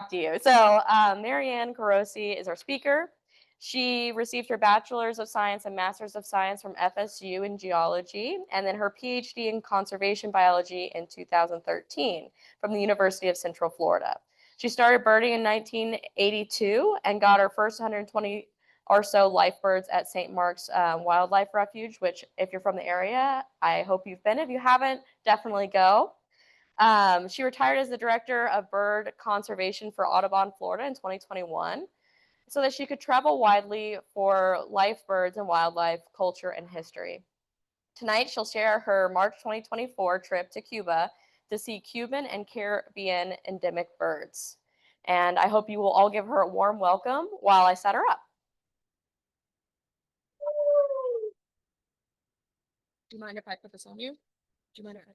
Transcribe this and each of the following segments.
talk to you. So Marianne Korosy is our speaker. She received her Bachelor's of Science and Master's of Science from FSU in Geology, and then her PhD in Conservation Biology in 2013 from the University of Central Florida. She started birding in 1982 and got her first 120 or so life birds at St. Mark's Wildlife Refuge, which if you're from the area, I hope you've been. If you haven't, definitely go. She retired as the Director of Bird Conservation for Audubon Florida in 2021 so that she could travel widely for life birds and wildlife, culture, and history. Tonight, she'll share her March 2024 trip to Cuba to see Cuban and Caribbean endemic birds. And I hope you will all give her a warm welcome while I set her up. Do you mind if I put this on you? Do you mind if I...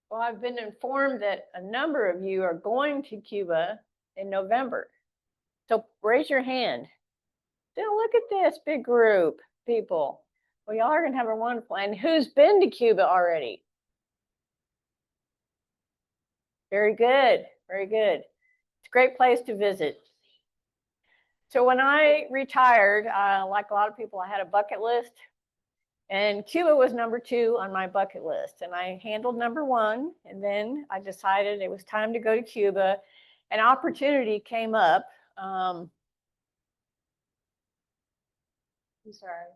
Well, I've been informed that a number of you are going to Cuba in November. So raise your hand. Then look at this big group, people. Well, y'all are going to have a wonderful. And who's been to Cuba already? Very good. Very good. It's a great place to visit. So when I retired, like a lot of people, I had a bucket list. And Cuba was number 2 on my bucket list. And I handled number 1. And then I decided it was time to go to Cuba. An opportunity came up. I'm sorry.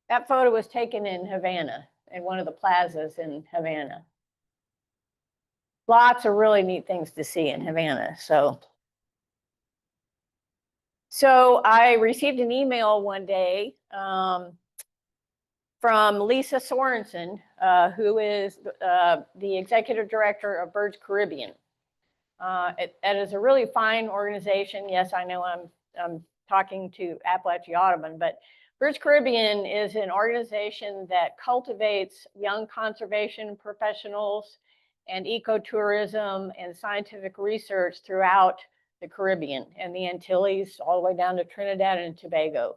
That photo was taken in Havana, in one of the plazas in Havana. Lots of really neat things to see in Havana. So I received an email one day from Lisa Sorensen, who is the executive director of Birds Caribbean. It is a really fine organization. Yes, I know I'm talking to Apalachee Audubon, but Birds Caribbean is an organization that cultivates young conservation professionals and ecotourism and scientific research throughout the Caribbean and the Antilles, all the way down to Trinidad and Tobago.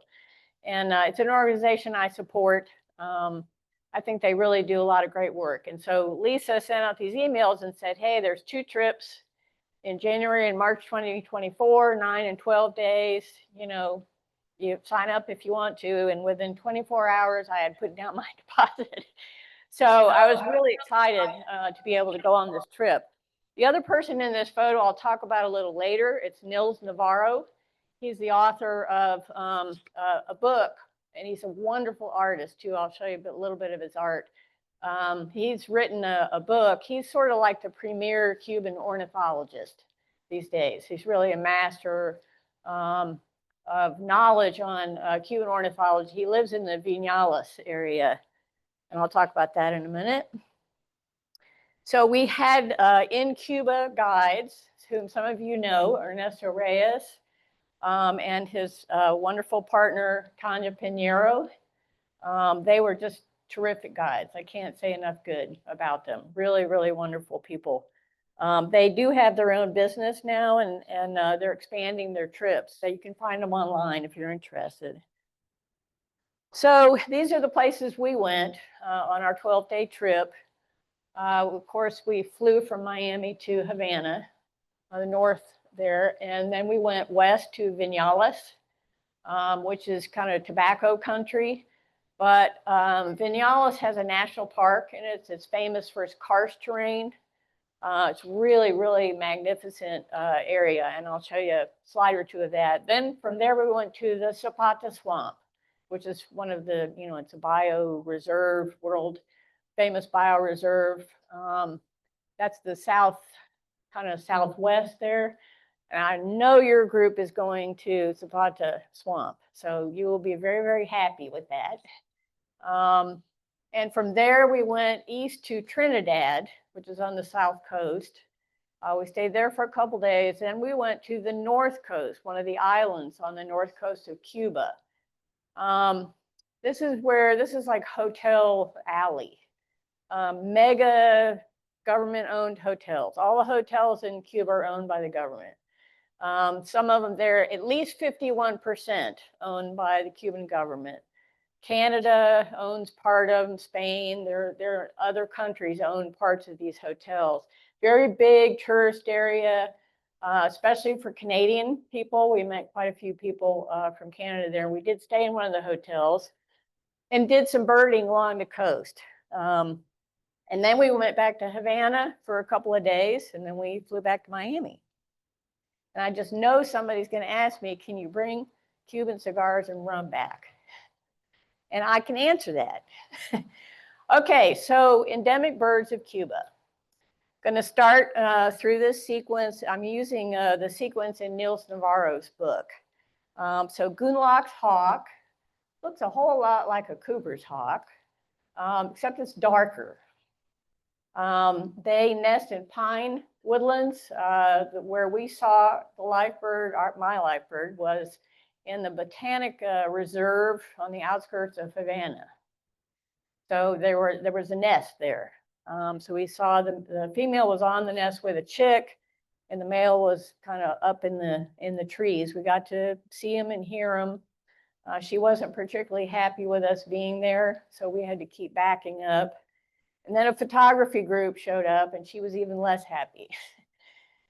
And it's an organization I support. I think they really do a lot of great work. And so Lisa sent out these emails and said, hey, there's 2 trips in January and March 2024, 9 and 12 days. You know, you sign up if you want to. And within 24 hours, I had put down my deposit. So I was really excited to be able to go on this trip. The other person in this photo I'll talk about a little later. It's Nils Navarro. He's the author of a book, and he's a wonderful artist too. I'll show you a little bit of his art. He's written a book. He's sort of like the premier Cuban ornithologist these days. He's really a master of knowledge on Cuban ornithology. He lives in the Vinales area, and I'll talk about that in a minute. So we had in Cuba guides, whom some of you know, Ernesto Reyes, and his wonderful partner, Tanya Pinheiro. They were just terrific guides. I can't say enough good about them. Really, really wonderful people. They do have their own business now, and they're expanding their trips. So you can find them online if you're interested. So these are the places we went on our 12-day trip. Of course, we flew from Miami to Havana, on the north there, and then we went west to Vinales, which is kind of tobacco country. But Vinales has a national park, and it's famous for its karst terrain. It's really, really magnificent area, and I'll show you a slide or 2 of that. Then from there, we went to the Zapata Swamp, which is one of the, you know, it's a bioreserve, world famous bioreserve. That's the south, kind of southwest there. And I know your group is going to Zapata Swamp, so you will be very, very happy with that. And from there, we went east to Trinidad, which is on the south coast. We stayed there for a couple days. Then we went to the north coast, one of the islands on the north coast of Cuba. This is like Hotel Alley. Mega government-owned hotels. All the hotels in Cuba are owned by the government. Some of them, they're at least 51% owned by the Cuban government. Canada owns part of them, Spain, there are other countries own parts of these hotels. Very big tourist area, especially for Canadian people. We met quite a few people from Canada there. We did stay in one of the hotels and did some birding along the coast. And then we went back to Havana for a couple of days, and then we flew back to Miami. And I just know somebody's going to ask me, can you bring Cuban cigars and rum back? And I can answer that. Okay, so endemic birds of Cuba. Going to start through this sequence. I'm using the sequence in Niels Navarro's book. So Gunlock's hawk looks a whole lot like a Cooper's hawk, except it's darker. They nest in pine woodlands. Where we saw the life bird, my life bird, was in the Botanic Reserve on the outskirts of Havana. So there was a nest there. So we saw the female was on the nest with a chick, and the male was kind of up in the trees. We got to see him and hear him. She wasn't particularly happy with us being there, so we had to keep backing up. And then a photography group showed up, and she was even less happy.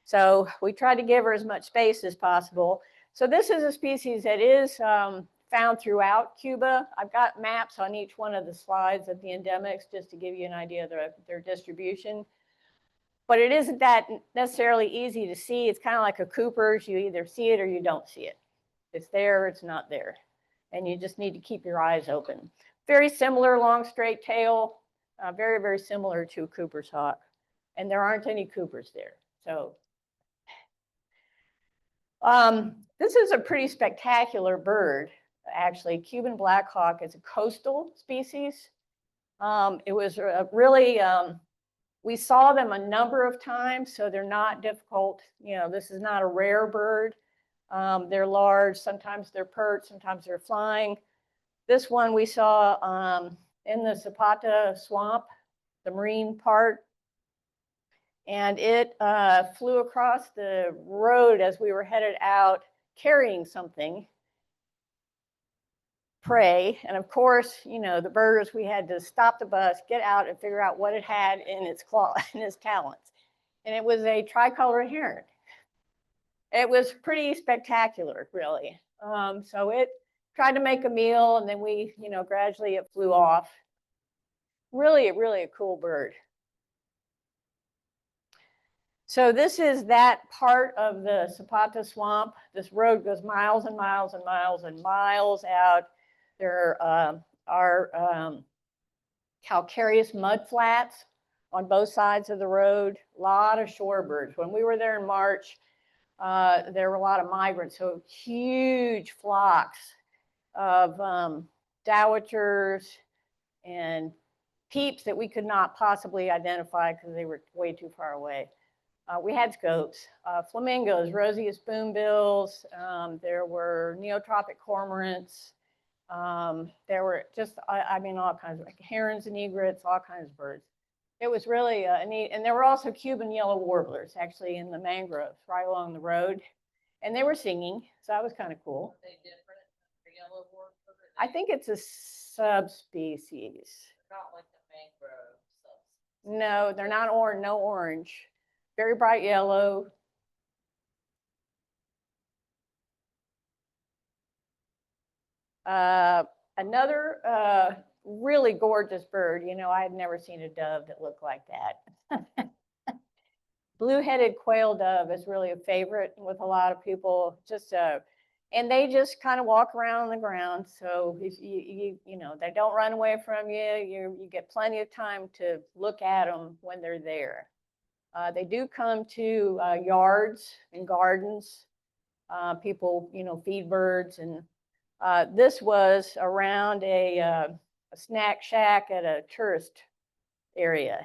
So we tried to give her as much space as possible. So this is a species that is found throughout Cuba. I've got maps on each one of the slides of the endemics just to give you an idea of their distribution. But it isn't that necessarily easy to see. It's kind of like a Cooper's. You either see it or you don't see it. It's there or it's not there. And you just need to keep your eyes open. Very similar, long, straight tail. Very, very similar to a Cooper's hawk. And there aren't any Coopers there. So this is a pretty spectacular bird, actually. Cuban black hawk is a coastal species. It was really, we saw them a number of times, so they're not difficult. You know, this is not a rare bird. They're large, sometimes they're perched, sometimes they're flying. This one we saw in the Zapata swamp, the marine part. And it flew across the road as we were headed out carrying something, prey. And of course, you know, the birders, we had to stop the bus, get out and figure out what it had in its claw, in its talons. And it was a tricolor heron. It was pretty spectacular, really. So it tried to make a meal, and then we, you know, gradually it flew off. Really, really a cool bird. So this is that part of the Zapata swamp. This road goes miles and miles and miles and miles out. There are calcareous mud flats on both sides of the road. A lot of shorebirds. When we were there in March, there were a lot of migrants, so huge flocks of dowitchers and peeps that we could not possibly identify because they were way too far away. We had scopes, flamingos, roseate spoonbills. There were neotropic cormorants. There were just, I mean, all kinds of herons and egrets, all kinds of birds. It was really neat. And there were also Cuban yellow warblers actually in the mangroves right along the road. And they were singing, so that was kind of cool. Are they different? The yellow warbler? I think it's a subspecies. Not like the mangrove subspecies. No, they're not orange, no orange. Very bright yellow. Another really gorgeous bird. You know, I had never seen a dove that looked like that. Blue-headed quail dove is really a favorite with a lot of people. Just and they just kind of walk around on the ground. So if you know, they don't run away from you. You get plenty of time to look at them when they're there. They do come to yards and gardens. People, you know, feed birds. And this was around a snack shack at a tourist area.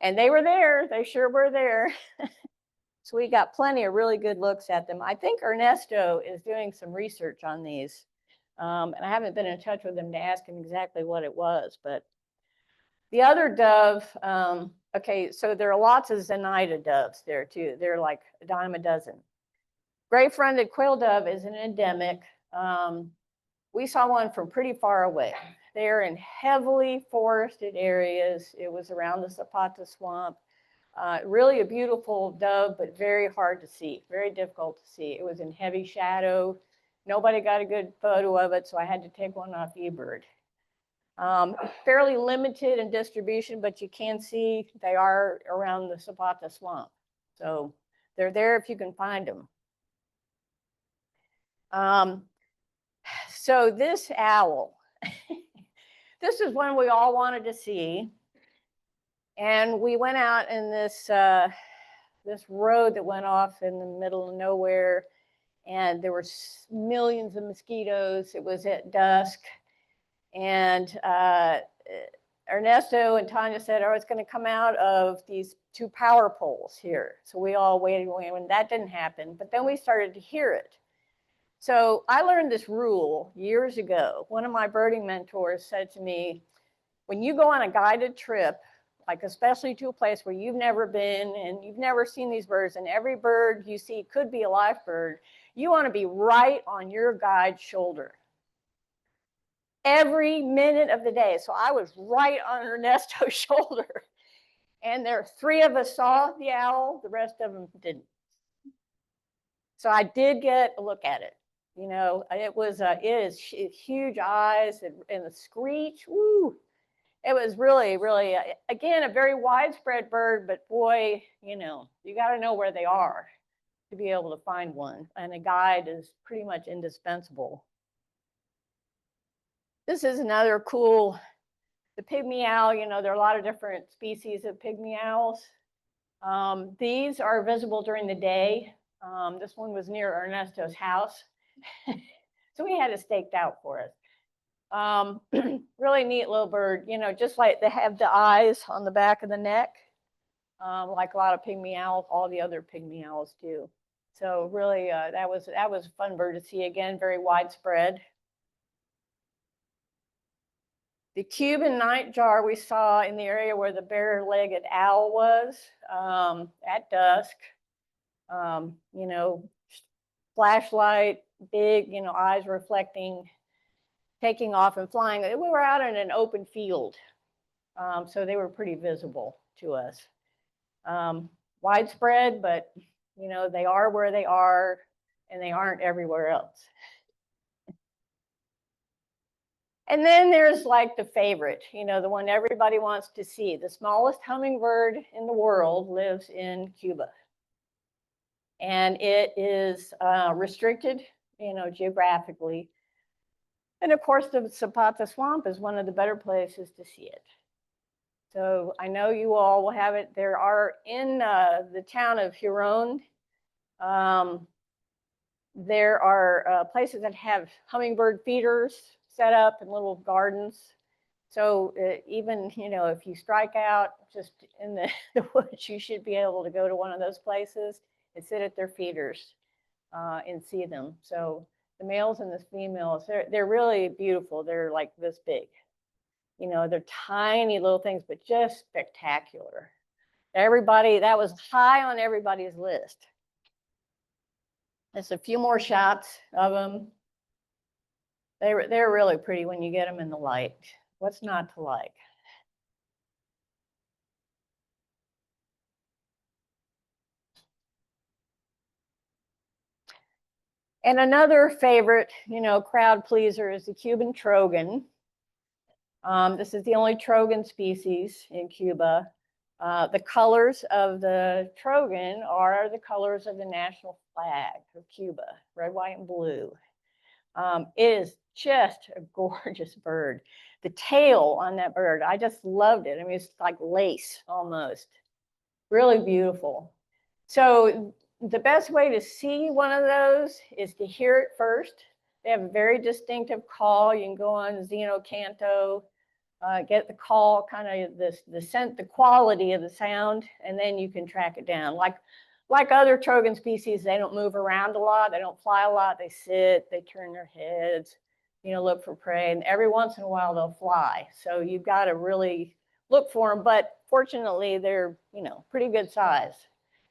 And they were there. They sure were there. So we got plenty of really good looks at them. I think Ernesto is doing some research on these. And I haven't been in touch with him to ask him exactly what it was. But the other dove, okay, so there are lots of Zenaida doves there too. They're like a dime a dozen. Gray-fronted quail dove is an endemic. We saw one from pretty far away. They're in heavily forested areas. It was around the Zapata swamp. Really a beautiful dove, but very hard to see, very difficult to see. It was in heavy shadow. Nobody got a good photo of it, so I had to take one off eBird. Fairly limited in distribution, but you can see they are around the Zapata swamp. So they're there if you can find them. So this owl, this is one we all wanted to see. And we went out in this, this road that went off in the middle of nowhere. And there were millions of mosquitoes. It was at dusk. And Ernesto and Tanya said, oh, it's going to come out of these 2 power poles here. So we all waited, and that didn't happen. But then we started to hear it. So I learned this rule years ago. One of my birding mentors said to me, when you go on a guided trip, like especially to a place where you've never been and you've never seen these birds, and every bird you see could be a live bird, you want to be right on your guide's shoulder every minute of the day. So I was right on Ernesto's shoulder. And there 3 of us saw the owl, the rest of them didn't. So I did get a look at it. You know, it is huge eyes and the screech. Woo! It was really, really, again, a very widespread bird, but boy, you know, you got to know where they are to be able to find one. And a guide is pretty much indispensable. This is another cool, the pygmy owl. You know, there are a lot of different species of pygmy owls. These are visible during the day. This one was near Ernesto's house. So we had it staked out for us. Really neat little bird, you know, just like they have the eyes on the back of the neck, like a lot of pygmy owls, all the other pygmy owls do. So really, that was a fun bird to see. Again, very widespread. The Cuban nightjar we saw in the area where the bare-legged owl was at dusk. You know, flashlight, big, you know, eyes reflecting, taking off and flying. We were out in an open field, so they were pretty visible to us. Widespread, but, you know, they are where they are, and they aren't everywhere else. And then there's like the favorite, you know, the one everybody wants to see. The smallest hummingbird in the world lives in Cuba. And it is restricted, you know, geographically. And of course, the Zapata Swamp is one of the better places to see it. So I know you all will have it. There are in the town of Huron, there are places that have hummingbird feeders set up in little gardens. So even, you know, if you strike out just in the woods, you should be able to go to one of those places and sit at their feeders and see them. So the males and the females, they're really beautiful. They're like this big. You know, they're tiny little things, but just spectacular. Everybody, that was high on everybody's list. There's a few more shots of them. They're really pretty when you get them in the light. What's not to like? And another favorite, you know, crowd pleaser is the Cuban trogon. This is the only trogon species in Cuba. The colors of the trogon are the colors of the national flag of Cuba, red, white, and blue. It is just a gorgeous bird. The tail on that bird, I just loved it. I mean, it's like lace almost. Really beautiful. So the best way to see one of those is to hear it first. They have a very distinctive call. You can go on Xenocanto, get the call, kind of the scent, the quality of the sound, and then you can track it down. Like other trogon species, they don't move around a lot. They don't fly a lot. They sit, they turn their heads, you know, look for prey, and every once in a while they'll fly. So you've got to really look for them, but fortunately they're, you know, pretty good size.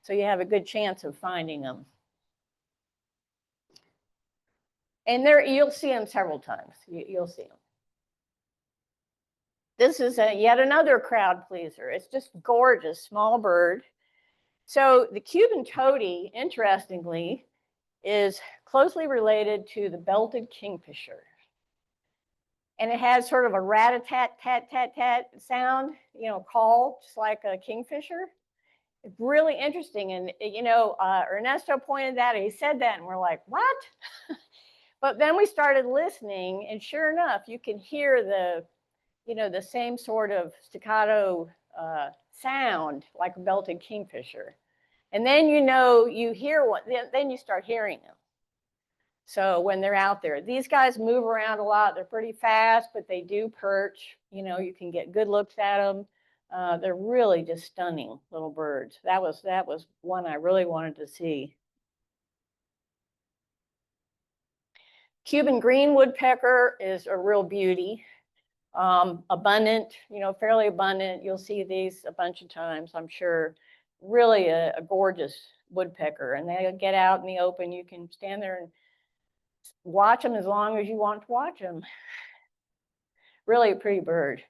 So you have a good chance of finding them. And there, you'll see them several times. You'll see them. This is yet another crowd pleaser. It's just gorgeous, small bird. So the Cuban tody, interestingly, is closely related to the belted kingfisher. And it has sort of a rat-a-tat-tat-tat-tat sound, call, just like a kingfisher. It's really interesting. And, Ernesto pointed that, and he said that, and we're like, what? But then we started listening, and sure enough, you can hear the same sort of staccato sound like a belted kingfisher. And then you hear what, then you start hearing them. So when they're out there, these guys move around a lot. They're pretty fast, but they do perch. You can get good looks at them. They're really just stunning little birds. That was one I really wanted to see. Cuban green woodpecker is a real beauty. Abundant, fairly abundant. You'll see these a bunch of times, I'm sure. Really a gorgeous woodpecker. And they get out in the open. You can stand there and watch them as long as you want to watch them. Really a pretty bird.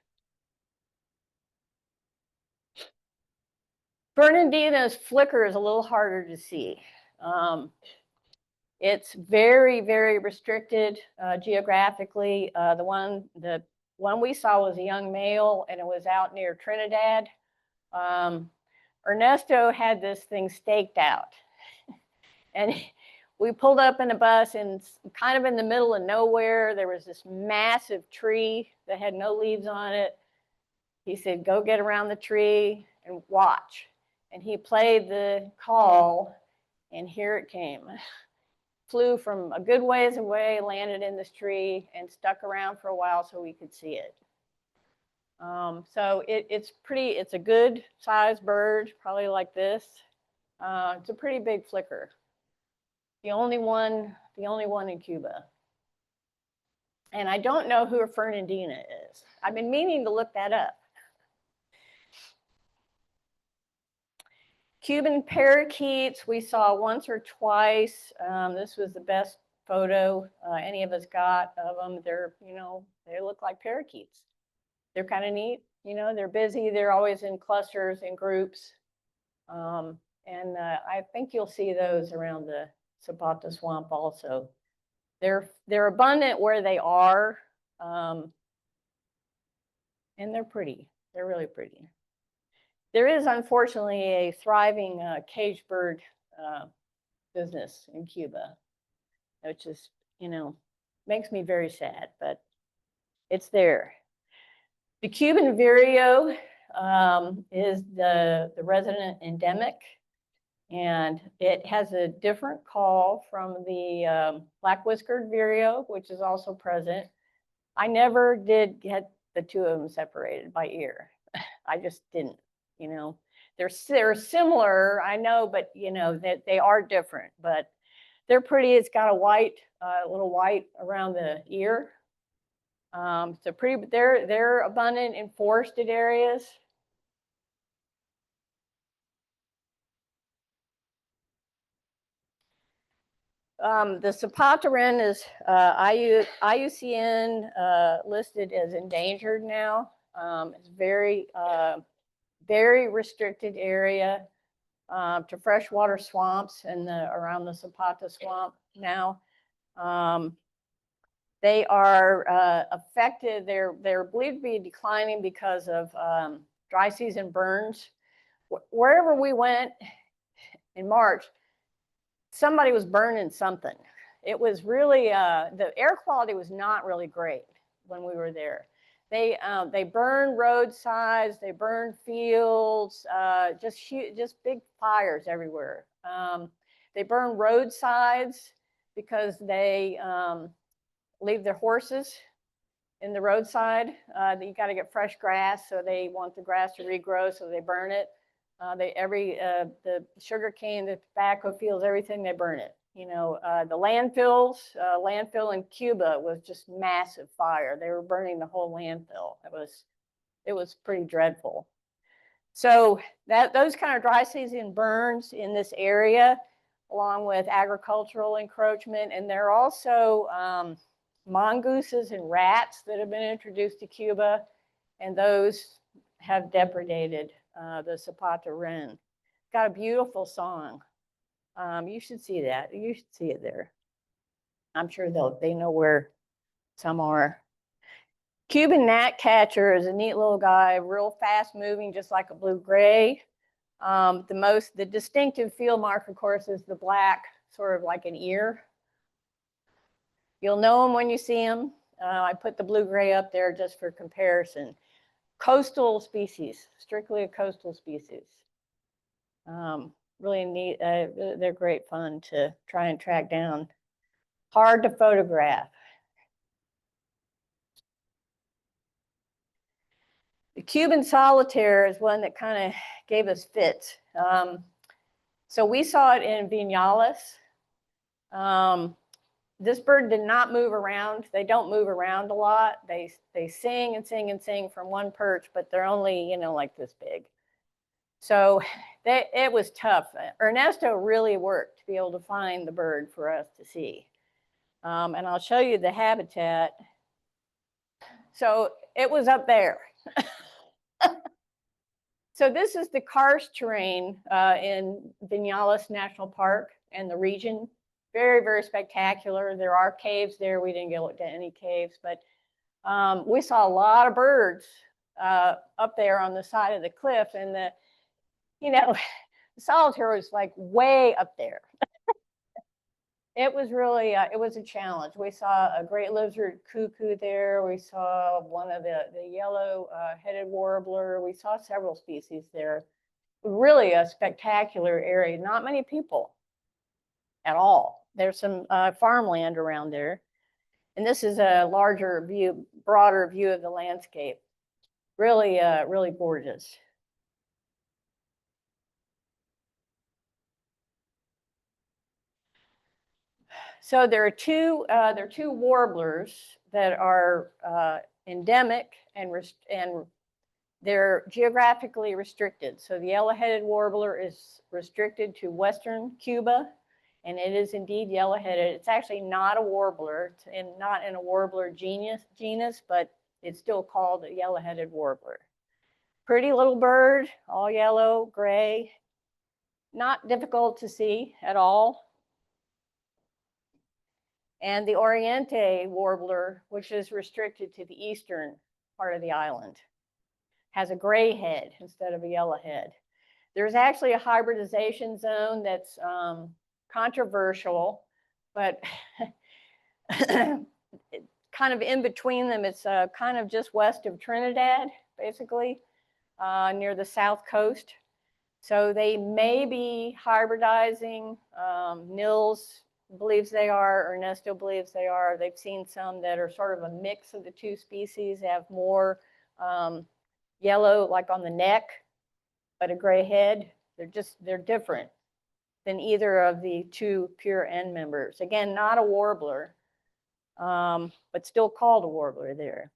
Fernandina's flicker is a little harder to see. It's very, very restricted geographically. The one we saw was a young male, and it was out near Trinidad. Ernesto had this thing staked out. And we pulled up in a bus, and kind of in the middle of nowhere, there was this massive tree that had no leaves on it. He said, go get around the tree and watch. And he played the call, and here it came. Flew from a good ways away, landed in this tree, and stuck around for a while so we could see it. So it's a good sized bird, probably like this. It's a pretty big flicker. The only one in Cuba. And I don't know who a Fernandina is. I've been meaning to look that up. Cuban parakeets, we saw once or twice. This was the best photo any of us got of them. They look like parakeets. They're kind of neat. They're busy. They're always in clusters and groups. And I think you'll see those around the Zapata Swamp also. They're abundant where they are, and they're pretty. They're really pretty. There is unfortunately a thriving cage bird business in Cuba, which is, makes me very sad, but it's there. The Cuban vireo is the resident endemic, and it has a different call from the black-whiskered vireo, which is also present. I never did get the two of them separated by ear. I just didn't, They're similar, I know, but, that they are different. But they're pretty. It's got a little white around the ear. So pretty. They're abundant in forested areas. The Zapata wren is IUCN listed as endangered now. It's very restricted area to freshwater swamps and around the Zapata swamp now. They are affected. They're believed to be declining because of dry season burns. Wherever we went in March, somebody was burning something. It was really, the air quality was not really great when we were there. They burn roadsides, they burn fields, just big fires everywhere. They burn roadsides because they leave their horses in the roadside. You got to get fresh grass, so they want the grass to regrow, so they burn it. The sugar cane, the tobacco fields, everything, they burn it. The landfill in Cuba was just massive fire. They were burning the whole landfill. It was pretty dreadful. So those kind of dry season burns in this area along with agricultural encroachment. And there are also mongooses and rats that have been introduced to Cuba, and those have depredated the Zapata wren. Got a beautiful song. You should see that. You should see it there. I'm sure they know where some are. Cuban gnatcatcher is a neat little guy, real fast moving, just like a blue-gray. The distinctive field mark, of course, is the black, sort of like an ear. You'll know them when you see them. I put the blue-gray up there just for comparison. Coastal species, strictly a coastal species. Really neat. They're great fun to try and track down. Hard to photograph. The Cuban solitaire is one that kind of gave us fits. So we saw it in Vinales. This bird did not move around. They don't move around a lot. They sing and sing and sing from one perch, but they're only, like this big. So it was tough. Ernesto really worked to be able to find the bird for us to see. And I'll show you the habitat. So it was up there. So this is the karst terrain in Vinales National Park and the region. Very, very spectacular. There are caves there. We didn't go to any caves, but we saw a lot of birds up there on the side of the cliff. And the solitaire was like way up there. It was really, it was a challenge. We saw a great lizard cuckoo there. We saw one of the yellow-headed warbler. We saw several species there. Really a spectacular area. Not many people at all. There's some farmland around there. And this is a larger view, broader view of the landscape. Really, really gorgeous. So there are two warblers that are endemic and they're geographically restricted. So the yellow-headed warbler is restricted to western Cuba, and it is indeed yellow-headed. It's actually not a warbler, not in a warbler genus, but it's still called a yellow-headed warbler. Pretty little bird, all yellow, gray, not difficult to see at all. And the Oriente warbler, which is restricted to the eastern part of the island, has a gray head instead of a yellow head. There's actually a hybridization zone that's controversial, but kind of in between them. It's kind of just west of Trinidad, basically, near the south coast. So they may be hybridizing. Nils believes they are, Ernesto believes they are. They've seen some that are sort of a mix of the two species, have more yellow, like on the neck, but a gray head. They're different than either of the two pure end members. Again, not a warbler, but still called a warbler there.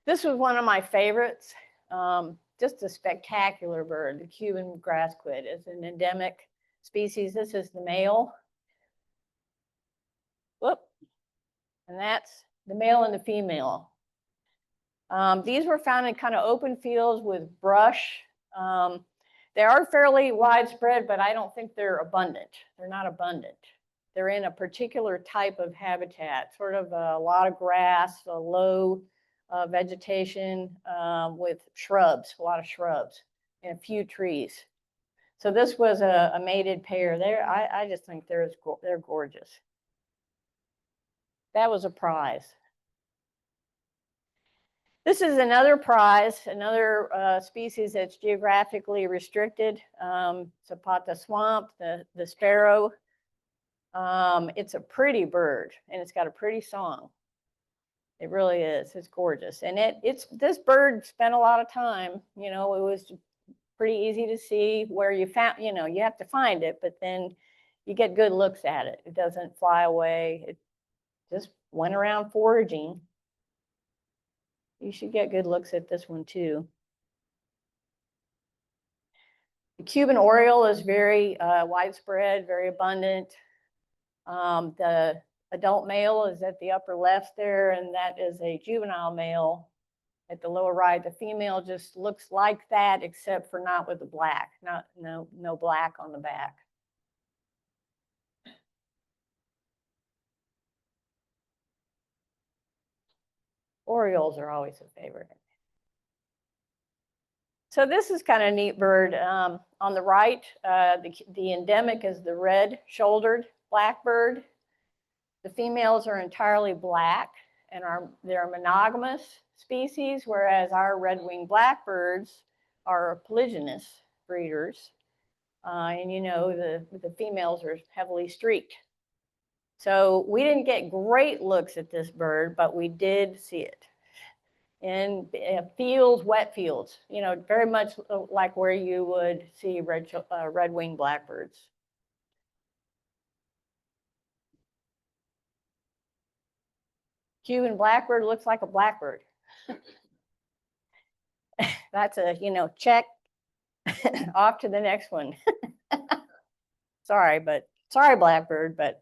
This was one of my favorites. Just a spectacular bird. The Cuban grassquit is an endemic species. This is the male. Whoop. And that's the male and the female. These were found in kind of open fields with brush. They are fairly widespread, but I don't think they're abundant. They're not abundant. They're in a particular type of habitat, sort of a lot of grass, a low vegetation with shrubs, a lot of shrubs, and a few trees. So this was a mated pair. I just think they're gorgeous. That was a prize. This is another prize, another species that's geographically restricted. Zapata swamp, the sparrow. It's a pretty bird, and it's got a pretty song. It really is. It's gorgeous, and this bird spent a lot of time. It was pretty easy to see where you found. You have to find it, but then you get good looks at it. It doesn't fly away. It just went around foraging. You should get good looks at this one too. The Cuban oriole is very widespread, very abundant. The adult male is at the upper left there, and that is a juvenile male. At the lower right, the female just looks like that, except for not with the black, no black on the back. Orioles are always a favorite. So this is kind of a neat bird. On the right, the endemic is the red-shouldered blackbird. The females are entirely black and they're monogamous species, whereas our red-winged blackbirds are polygynous breeders. And you know, the females are heavily streaked. So we didn't get great looks at this bird, but we did see it in fields, wet fields, you know, very much like where you would see red-winged blackbirds. Cuban blackbird looks like a blackbird. That's a, you know, check. Off to the next one. Sorry, blackbird, but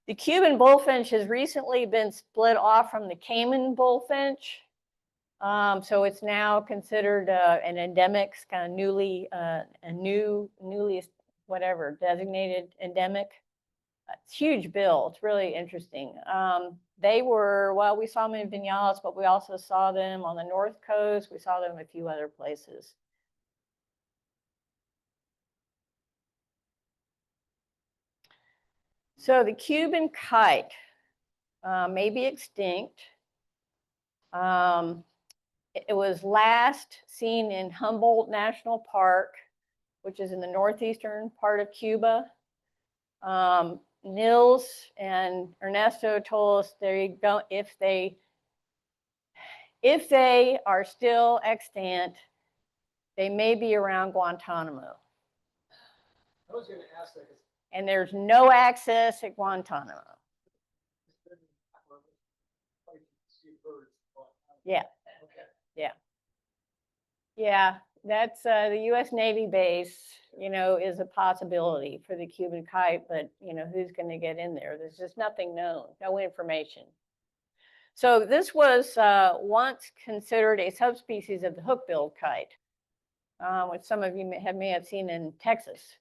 the Cuban bullfinch has recently been split off from the Cayman bullfinch. So it's now considered an endemics, kind of newly whatever designated endemic. It's huge bill. It's really interesting. They were, well, we saw them in Vinales, but we also saw them on the North Coast. We saw them a few other places. So the Cuban kite may be extinct. It was last seen in Humboldt National Park, which is in the northeastern part of Cuba. Nils and Ernesto told us if they are still extant, they may be around Guantanamo. I was going to ask that. And there's no access at Guantanamo. Yeah. Okay. Yeah. Yeah, that's the U.S. Navy base, you know, is a possibility for the Cuban kite, but, you know, who's going to get in there? There's just nothing known, no information. So this was once considered a subspecies of the hook-billed kite, which some of you may have seen in Texas.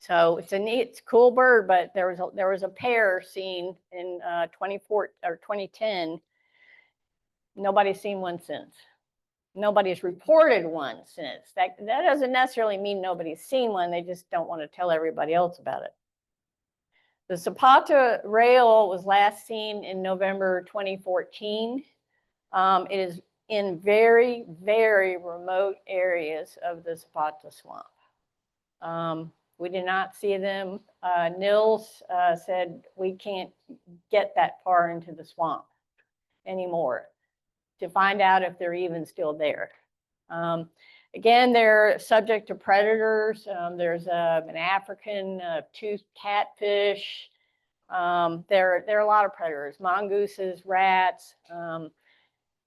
So it's a neat, cool bird, but there was a pair seen in 2010. Nobody's seen one since. Nobody's reported one since. That doesn't necessarily mean nobody's seen one. They just don't want to tell everybody else about it. The Zapata rail was last seen in November 2014. It is in very, very remote areas of the Zapata swamp. We did not see them. Nils said we can't get that far into the swamp anymore to find out if they're even still there. Again, they're subject to predators. There's an African toothed catfish. There are a lot of predators, mongooses, rats.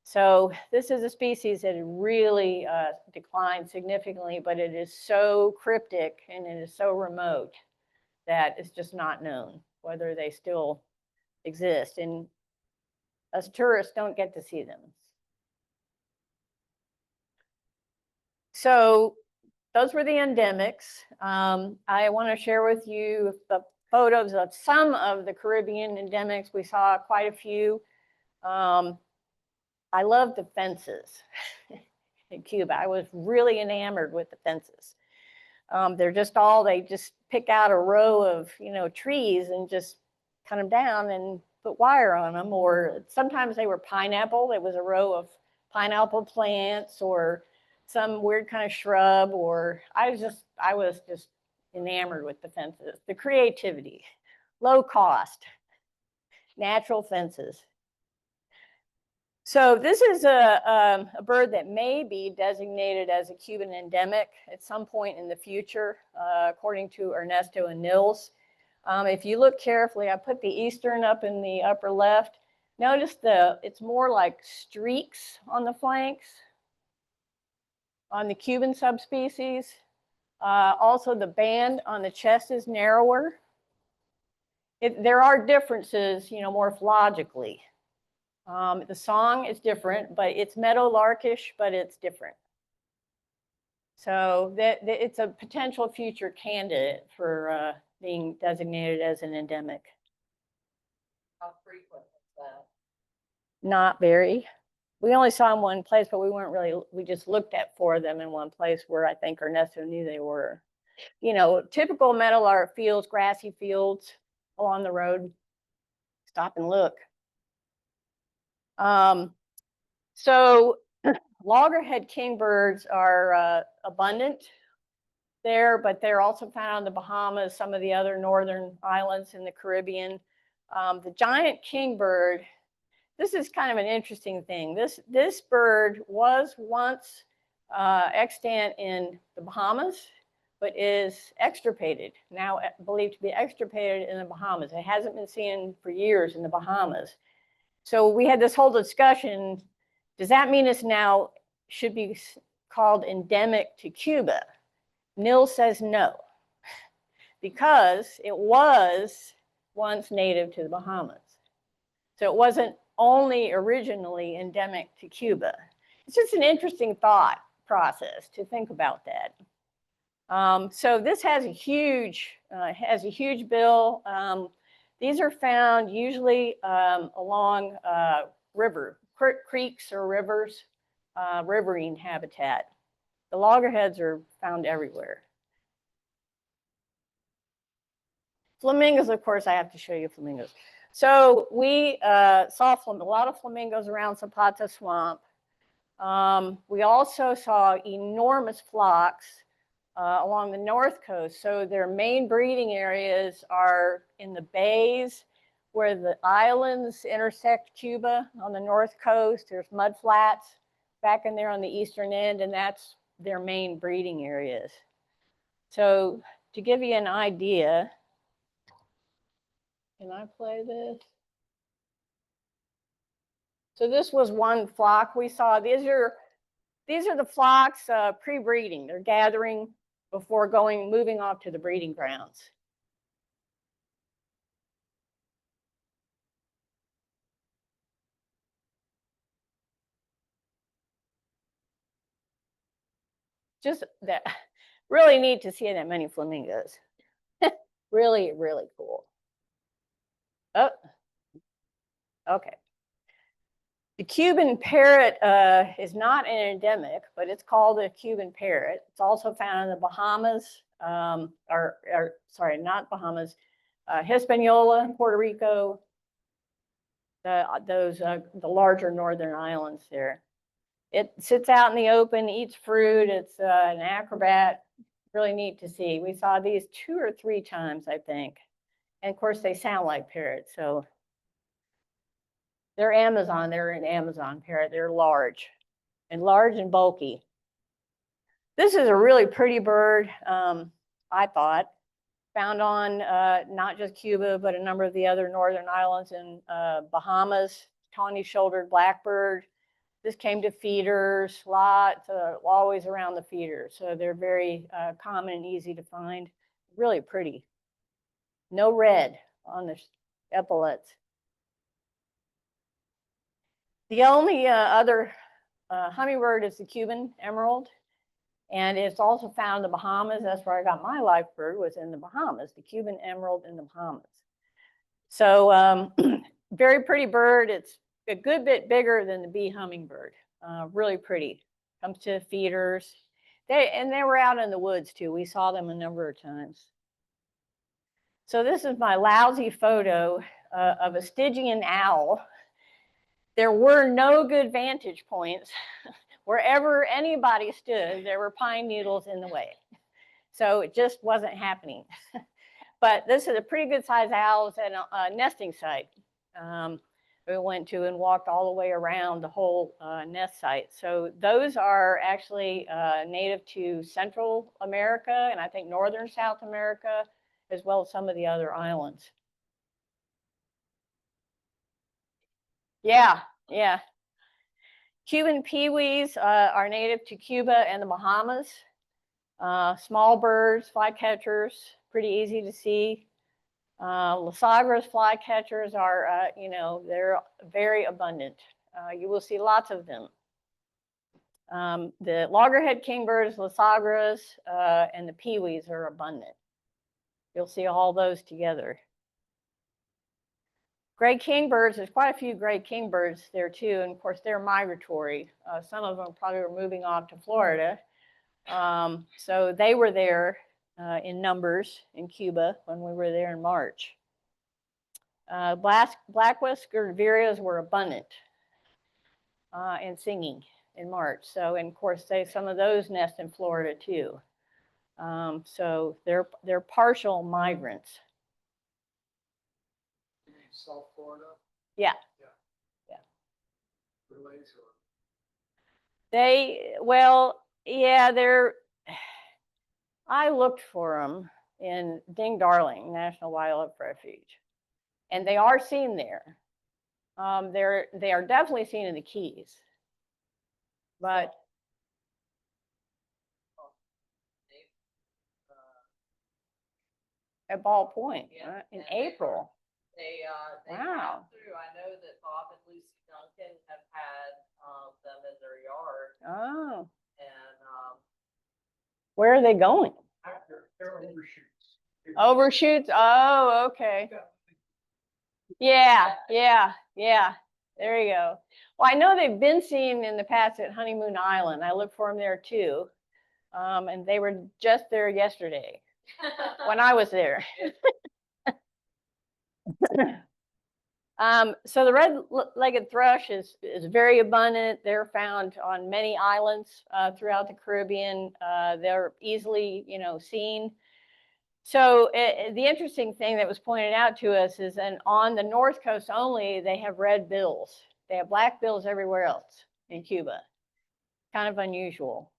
So this is a species that really declined significantly, but it is so cryptic and it is so remote that it's just not known whether they still exist. And us tourists don't get to see them. So those were the endemics. I want to share with you the photos of some of the Caribbean endemics. We saw quite a few. I love the fences in Cuba. I was really enamored with the fences. They're just they just pick out a row of, you know, trees and just cut them down and put wire on them. Or sometimes they were pineapple. There was a row of pineapple plants or some weird kind of shrub. Or I was just enamored with the fences. The creativity, low cost, natural fences. So this is a bird that may be designated as a Cuban endemic at some point in the future, according to Ernesto and Nils. If you look carefully, I put the eastern up in the upper left. Notice it's more like streaks on the flanks. on the Cuban subspecies. Also, the band on the chest is narrower. There are differences, morphologically. The song is different, but it's meadowlarkish, but it's different. So it's a potential future candidate for being designated as an endemic. How frequent is that? Not very. We only saw them one place, but we just looked at 4 of them in one place where I think Ernesto knew they were. Typical meadowlark fields, grassy fields along the road. Stop and look. So loggerhead kingbirds are abundant there, but they're also found in the Bahamas, some of the other northern islands in the Caribbean. The giant kingbird, this is kind of an interesting thing. This bird was once extant in the Bahamas, but is extirpated, now believed to be extirpated in the Bahamas. It hasn't been seen for years in the Bahamas. So we had this whole discussion, does that mean it's now should be called endemic to Cuba? Nil says no, because it was once native to the Bahamas. So it wasn't only originally endemic to Cuba. It's just an interesting thought process to think about that. So this has a huge bill. These are found usually along creeks or rivers, riverine habitat. The loggerheads are found everywhere. Flamingos, of course, I have to show you flamingos. So we saw a lot of flamingos around Zapata Swamp. We also saw enormous flocks along the north coast. So their main breeding areas are in the bays where the islands intersect Cuba on the north coast. There's mud flats back in there on the eastern end, and that's their main breeding areas. So to give you an idea, can I play this? So this was one flock we saw. These are the flocks pre-breeding. They're gathering before moving off to the breeding grounds. Just that, really neat to see that many flamingos. Really, really cool. Oh, okay. The Cuban parrot is not an endemic, but it's called a Cuban parrot. It's also found in the Bahamas, sorry, not Bahamas, Hispaniola, Puerto Rico, the larger northern islands there. It sits out in the open, eats fruit. It's an acrobat. Really neat to see. We saw these 2 or 3 times, I think. And of course, they sound like parrots. So they're Amazon. They're an Amazon parrot. They're large and bulky. This is a really pretty bird, I thought. Found on not just Cuba, but a number of the other northern islands in Bahamas. Tawny-shouldered blackbird. This came to feeders, always around the feeders. So they're very common and easy to find. Really pretty. No red on the epaulets. The only other hummingbird is the Cuban emerald. And it's also found in the Bahamas. That's where I got my live bird, was in the Bahamas, the Cuban emerald in the Bahamas. So very pretty bird. It's a good bit bigger than the bee hummingbird. Really pretty. Comes to feeders. They were out in the woods too. We saw them a number of times. So this is my lousy photo of a Stygian owl. There were no good vantage points. Wherever anybody stood, there were pine needles in the way. So it just wasn't happening. But this is a pretty good sized owl at a nesting site. We went to and walked all the way around the whole nest site. So those are actually native to Central America and I think Northern South America, as well as some of the other islands. Yeah, yeah. Cuban peewees are native to Cuba and the Bahamas. Small birds, flycatchers, pretty easy to see. Lasagras flycatchers are, they're very abundant. You will see lots of them. The loggerhead kingbirds, lasagras, and the peewees are abundant. You'll see all those together. Gray kingbirds, there's quite a few gray kingbirds there too, and of course they're migratory. Some of them probably were moving off to Florida. So they were there in numbers in Cuba when we were there in March. Black-whiskered vireos were abundant and singing in March. So, and of course, some of those nest in Florida too. So they're partial migrants. You mean South Florida? Yeah. Yeah. Relays or? I looked for them in Ding Darling National Wildlife Refuge, and they are seen there. They are definitely seen in the Keys, but at Ball Point in April. They Wow. pass through. I know that Bob and Lucy Duncan have had them in their yard, Oh, and where are they going? They're overshoots. Overshoots. Oh, okay. Yeah. There you go. Well, I know they've been seen in the past at Honeymoon Island. I looked for them there too, and they were just there yesterday when I was there. So the red-legged thrush is very abundant. They're found on many islands throughout the Caribbean. They're easily, seen. So the interesting thing that was pointed out to us is that on the north coast only, they have red bills. They have black bills everywhere else in Cuba. Kind of unusual.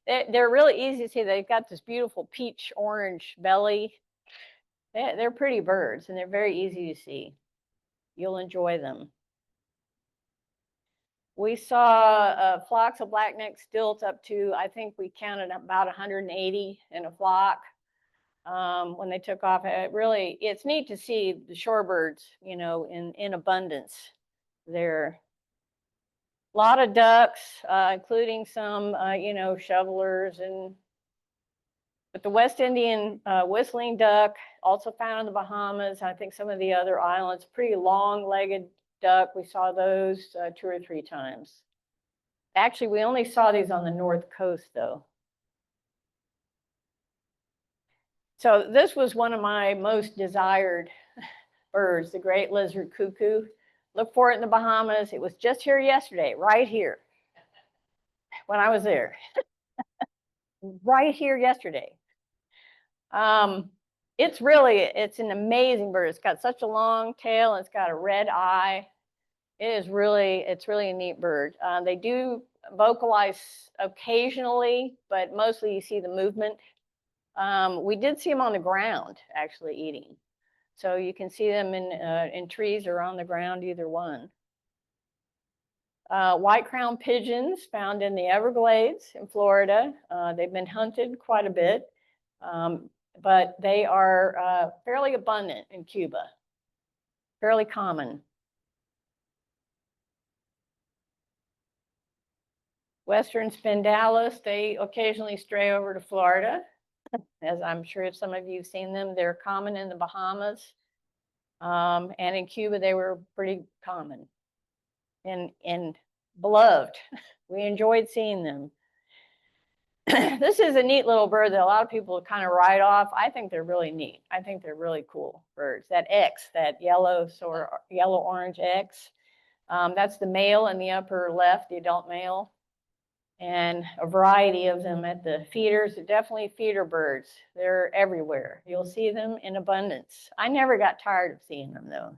They're really easy to see. They've got this beautiful peach orange belly. They're pretty birds, and they're very easy to see. You'll enjoy them. We saw flocks of black-necked stilts up to, I think we counted about 180 in a flock when they took off. It's neat to see the shorebirds, in abundance there. A lot of ducks, including some, shovelers, but the West Indian whistling duck, also found in the Bahamas. I think some of the other islands, pretty long-legged duck. We saw those 2 or 3 times. Actually, we only saw these on the north coast, though. So this was one of my most desired birds, the great lizard cuckoo. Look for it in the Bahamas. It was just here yesterday, right here, when I was there. Right here yesterday. It's an amazing bird. It's got such a long tail, and it's got a red eye. It's really a neat bird. They do vocalize occasionally, but mostly you see the movement. We did see them on the ground actually eating. So you can see them in trees or on the ground, either one. White-crowned pigeons found in the Everglades in Florida. They've been hunted quite a bit, but they are fairly abundant in Cuba, fairly common. Western spindalis, they occasionally stray over to Florida, as I'm sure some of you have seen them. They're common in the Bahamas, and in Cuba they were pretty common and beloved. We enjoyed seeing them. This is a neat little bird that a lot of people kind of write off. I think they're really neat. I think they're really cool birds. That X, that yellow-orange X, that's the male in the upper left, the adult male. And a variety of them at the feeders. They're definitely feeder birds. They're everywhere. You'll see them in abundance. I never got tired of seeing them, though.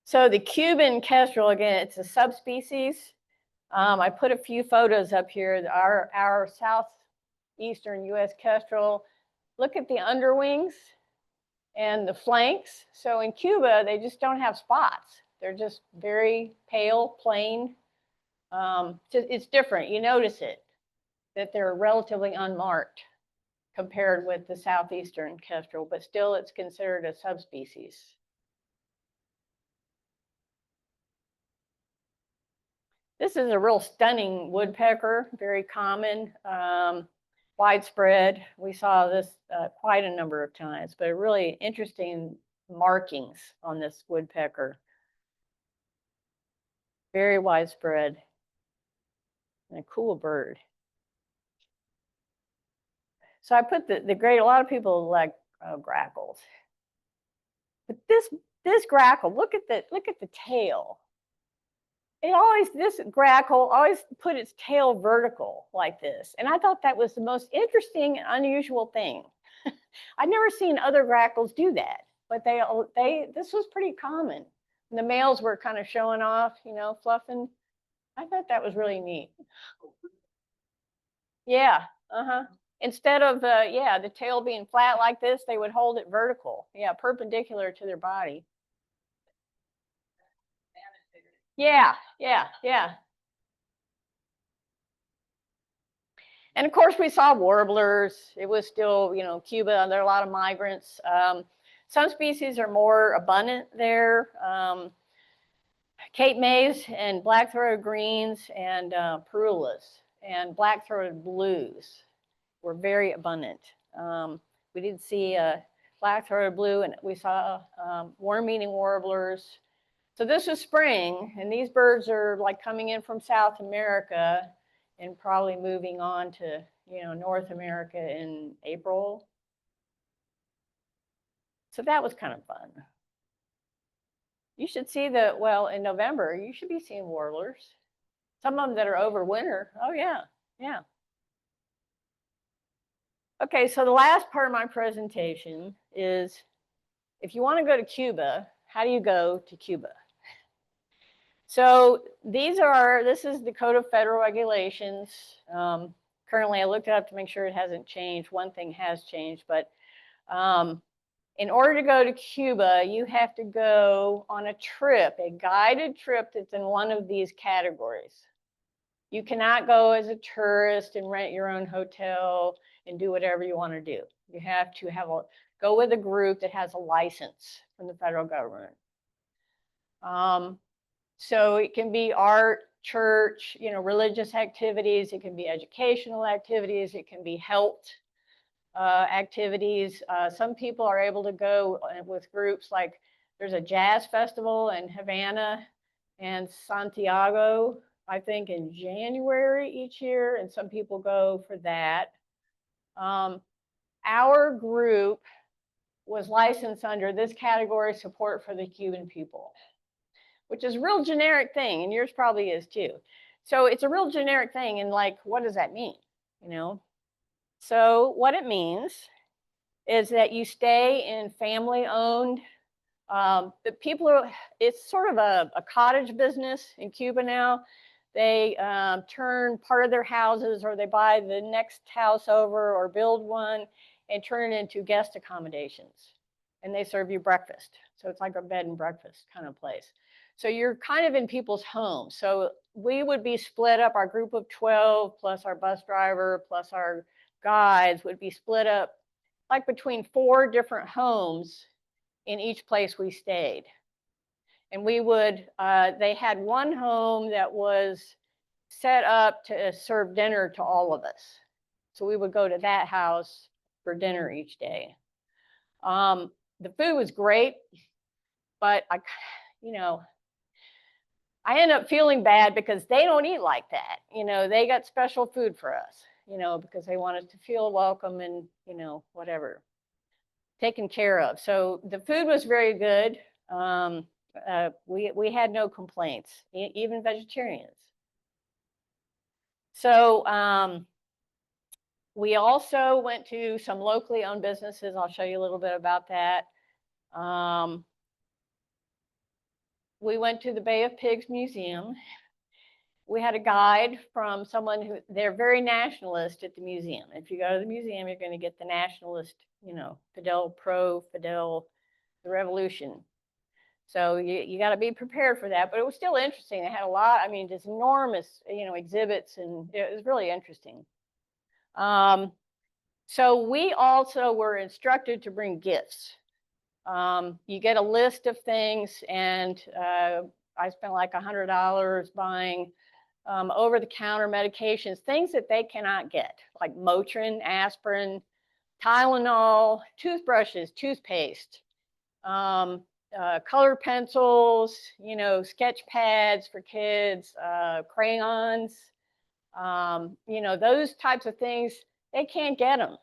So the Cuban kestrel, again, it's a subspecies. I put a few photos up here. Our southeastern U.S. kestrel. Look at the underwings and the flanks. So in Cuba, they just don't have spots. They're just very pale, plain. It's different. You notice it, that they're relatively unmarked compared with the southeastern kestrel, but still it's considered a subspecies. This is a real stunning woodpecker, very common, widespread. We saw this quite a number of times, but really interesting markings on this woodpecker. Very widespread and a cool bird. So I put the great, a lot of people like grackles. But this grackle, look at the tail. This grackle always put its tail vertical like this. And I thought that was the most interesting and unusual thing. I'd never seen other grackles do that, but this was pretty common. And the males were kind of showing off, you know, fluffing. I thought that was really neat. Yeah, Instead of, the tail being flat like this, they would hold it vertical. Yeah, perpendicular to their body. Yeah. And of course, we saw warblers. It was still, you know, Cuba, and there are a lot of migrants. Some species are more abundant there. Cape Mays and black-throated greens and perulas and black-throated blues were very abundant. We did see black-throated blue, and we saw worm-eating warblers. So this was spring, and these birds are like coming in from South America and probably moving on to, you know, North America in April. So that was kind of fun. You should see in November, you should be seeing warblers. Some of them that are over winter. Oh yeah. Okay, so the last part of my presentation is, if you want to go to Cuba, how do you go to Cuba? So this is the Code of Federal Regulations. Currently, I looked it up to make sure it hasn't changed. One thing has changed, but in order to go to Cuba, you have to go on a trip, a guided trip that's in one of these categories. You cannot go as a tourist and rent your own hotel and do whatever you want to do. You have to go with a group that has a license from the federal government. So it can be art, church, you know, religious activities. It can be educational activities. It can be health activities. Some people are able to go with groups, like there's a jazz festival in Havana and Santiago, I think in January each year, and some people go for that. Our group was licensed under this category, support for the Cuban people, which is a real generic thing, and yours probably is too. So it's a real generic thing, and like, what does that mean, you know? So what it means is that you stay in family-owned, it's sort of a cottage business in Cuba now. They turn part of their houses, or they buy the next house over or build one and turn it into guest accommodations. And they serve you breakfast. So it's like a bed and breakfast kind of place. So you're kind of in people's homes. So we would be split up, our group of 12 plus our bus driver plus our guides would be split up like between 4 different homes in each place we stayed. And we would, they had one home that was set up to serve dinner to all of us. So we would go to that house for dinner each day. The food was great, but I end up feeling bad because they don't eat like that. You know, they got special food for us, you know, because they want us to feel welcome and, you know, whatever, taken care of. So the food was very good. We had no complaints, even vegetarians. So we also went to some locally owned businesses. I'll show you a little bit about that. We went to the Bay of Pigs Museum. We had a guide from someone they're very nationalist at the museum. If you go to the museum, you're going to get the nationalist, you know, Fidel, pro-Fidel, the revolution. So you got to be prepared for that. But it was still interesting. They had a lot, I mean, just enormous, exhibits, and it was really interesting. So we also were instructed to bring gifts. You get a list of things, and I spent like $100 buying over-the-counter medications, things that they cannot get, like Motrin, aspirin, Tylenol, toothbrushes, toothpaste, color pencils, sketch pads for kids, crayons, those types of things. They can't get them.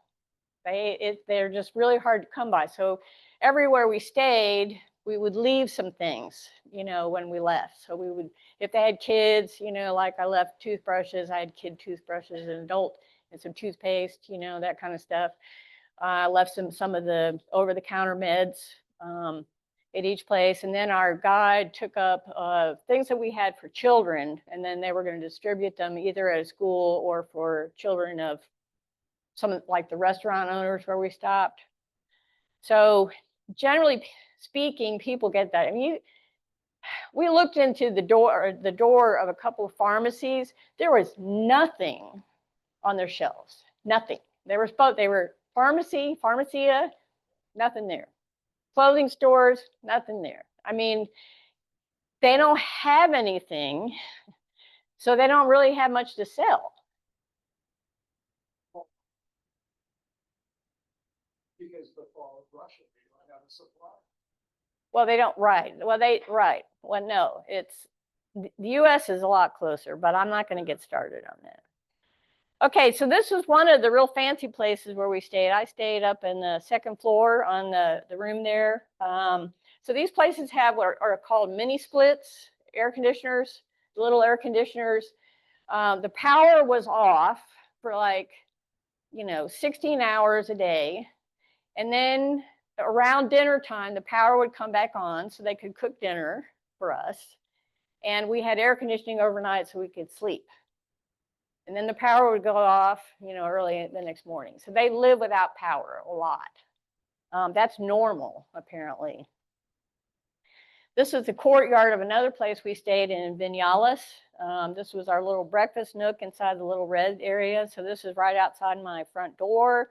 They're just really hard to come by. So everywhere we stayed, we would leave some things, when we left. So we would, if they had kids, like I left toothbrushes, I had kid toothbrushes, an adult, and some toothpaste, that kind of stuff. I left some of the over-the-counter meds at each place. And then our guide took up things that we had for children, and then they were going to distribute them either at a school or for children of some, like the restaurant owners where we stopped. So generally speaking, people get that. I mean, we looked into the door of a couple of pharmacies. There was nothing on their shelves, nothing. They were pharmacia, nothing there. Clothing stores, nothing there. I mean, they don't have anything, so they don't really have much to sell. Because the fall of Russia, they don't have a supply. Well, they don't, right. Well, no, it's, the US is a lot closer, but I'm not going to get started on that. Okay, so this was one of the real fancy places where we stayed. I stayed up in the second floor on the room there. So these places have what are called mini splits, air conditioners, little air conditioners. The power was off for like, 16 hours a day. And then around dinner time, the power would come back on so they could cook dinner for us. And we had air conditioning overnight so we could sleep. And then the power would go off, early the next morning. So they live without power a lot. That's normal, apparently. This is the courtyard of another place we stayed in Vinales. This was our little breakfast nook inside the little red area. So this is right outside my front door.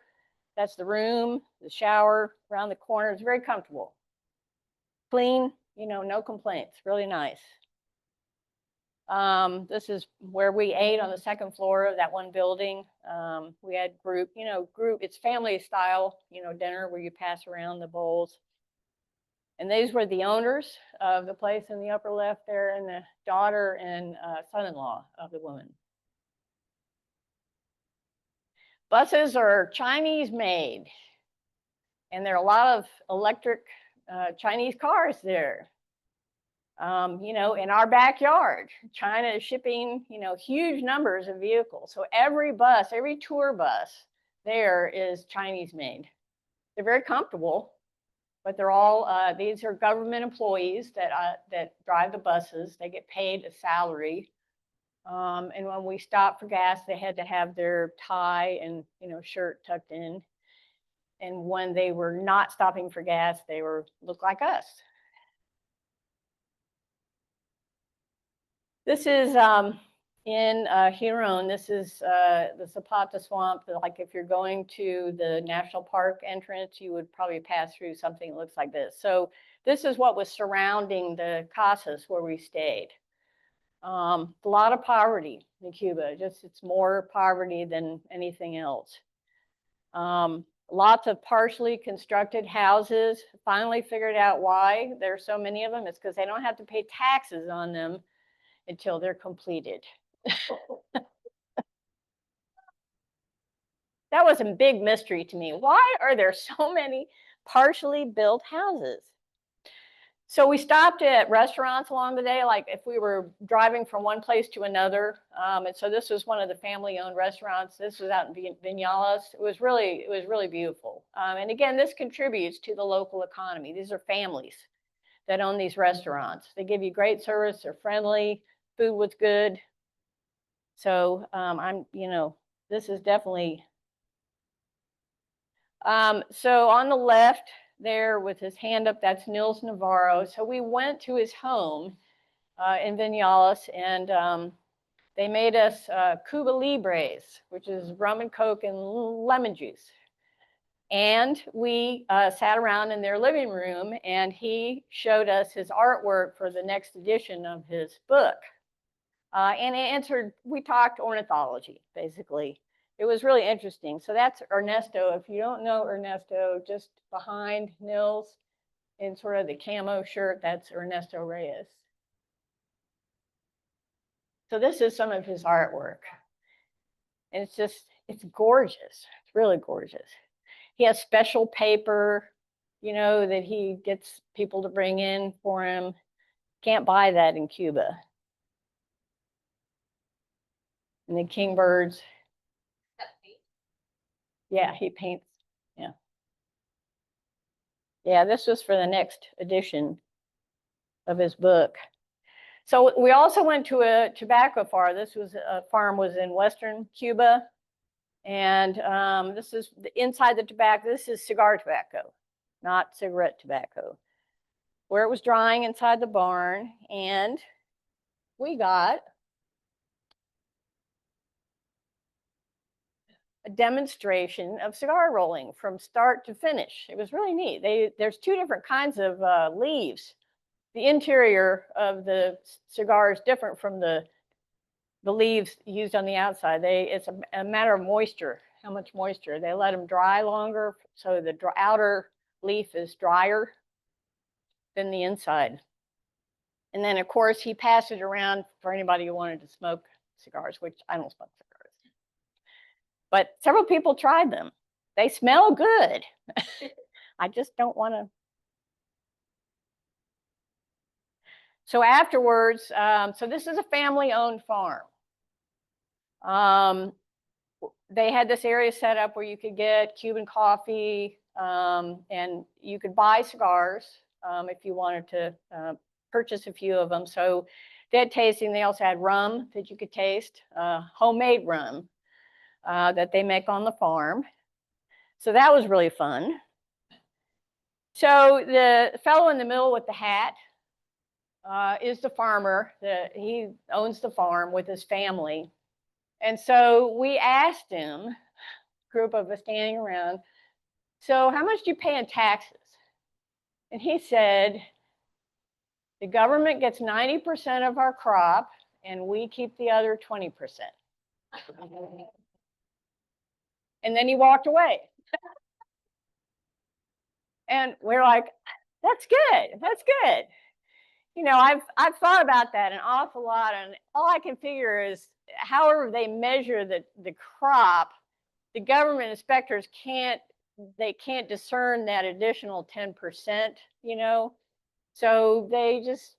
That's the room, the shower around the corner. It's very comfortable. Clean, no complaints, really nice. This is where we ate on the second floor of that one building. We had group, it's family style, dinner where you pass around the bowls. And these were the owners of the place in the upper left there, and the daughter and son-in-law of the woman. Buses are Chinese made, and there are a lot of electric Chinese cars there. In our backyard, China is shipping, huge numbers of vehicles. So every tour bus there is Chinese made. They're very comfortable, but they're all, these are government employees that drive the buses. They get paid a salary. And when we stopped for gas, they had to have their tie and, shirt tucked in. And when they were not stopping for gas, they looked like us. This is in Huron. This is the Zapata Swamp. Like if you're going to the national park entrance, you would probably pass through something that looks like this. So this is what was surrounding the casas where we stayed. A lot of poverty in Cuba. It's more poverty than anything else. Lots of partially constructed houses. Finally figured out why there's so many of them. It's because they don't have to pay taxes on them until they're completed. That was a big mystery to me. Why are there so many partially built houses? So we stopped at restaurants along the day, like if we were driving from one place to another. And so this was one of the family-owned restaurants. This was out in Vinales. It was really beautiful. And again, this contributes to the local economy. These are families that own these restaurants. They give you great service. They're friendly. Food was good. So this is definitely. So on the left, there with his hand up. That's Nils Navarro. So we went to his home in Vinales, and they made us Cuba Libres, which is rum and Coke and lemon juice. And we sat around in their living room, and he showed us his artwork for the next edition of his book. And we talked ornithology, basically. It was really interesting. So that's Ernesto. If you don't know Ernesto, just behind Nils in sort of the camo shirt, that's Ernesto Reyes. So this is some of his artwork. And it's gorgeous. It's really gorgeous. He has special paper, that he gets people to bring in for him. Can't buy that in Cuba. And the kingbirds. Yeah, he paints. Yeah. Yeah, this was for the next edition of his book. So we also went to a tobacco farm. This was a farm was in western Cuba. And this is inside the tobacco. This is cigar tobacco, not cigarette tobacco, where it was drying inside the barn. And we got a demonstration of cigar rolling from start to finish. It was really neat. There's two different kinds of leaves. The interior of the cigar is different from the leaves used on the outside. It's a matter of moisture, how much moisture. They let them dry longer, so the outer leaf is drier than the inside. And then, of course, he passed it around for anybody who wanted to smoke cigars, which I don't smoke cigars. But several people tried them. They smell good. I just don't want to. So afterwards, so this is a family-owned farm. They had this area set up where you could get Cuban coffee, and you could buy cigars if you wanted to purchase a few of them. So they had tasting. They also had rum that you could taste, homemade rum that they make on the farm. So that was really fun. So the fellow in the middle with the hat is the farmer. He owns the farm with his family. And so we asked him, a group of us standing around, so how much do you pay in taxes? And he said, the government gets 90% of our crop, and we keep the other 20%. And then he walked away. And we're like, that's good. That's good. I've thought about that an awful lot, and all I can figure is, however they measure the crop, the government inspectors can't discern that additional 10%, so they just,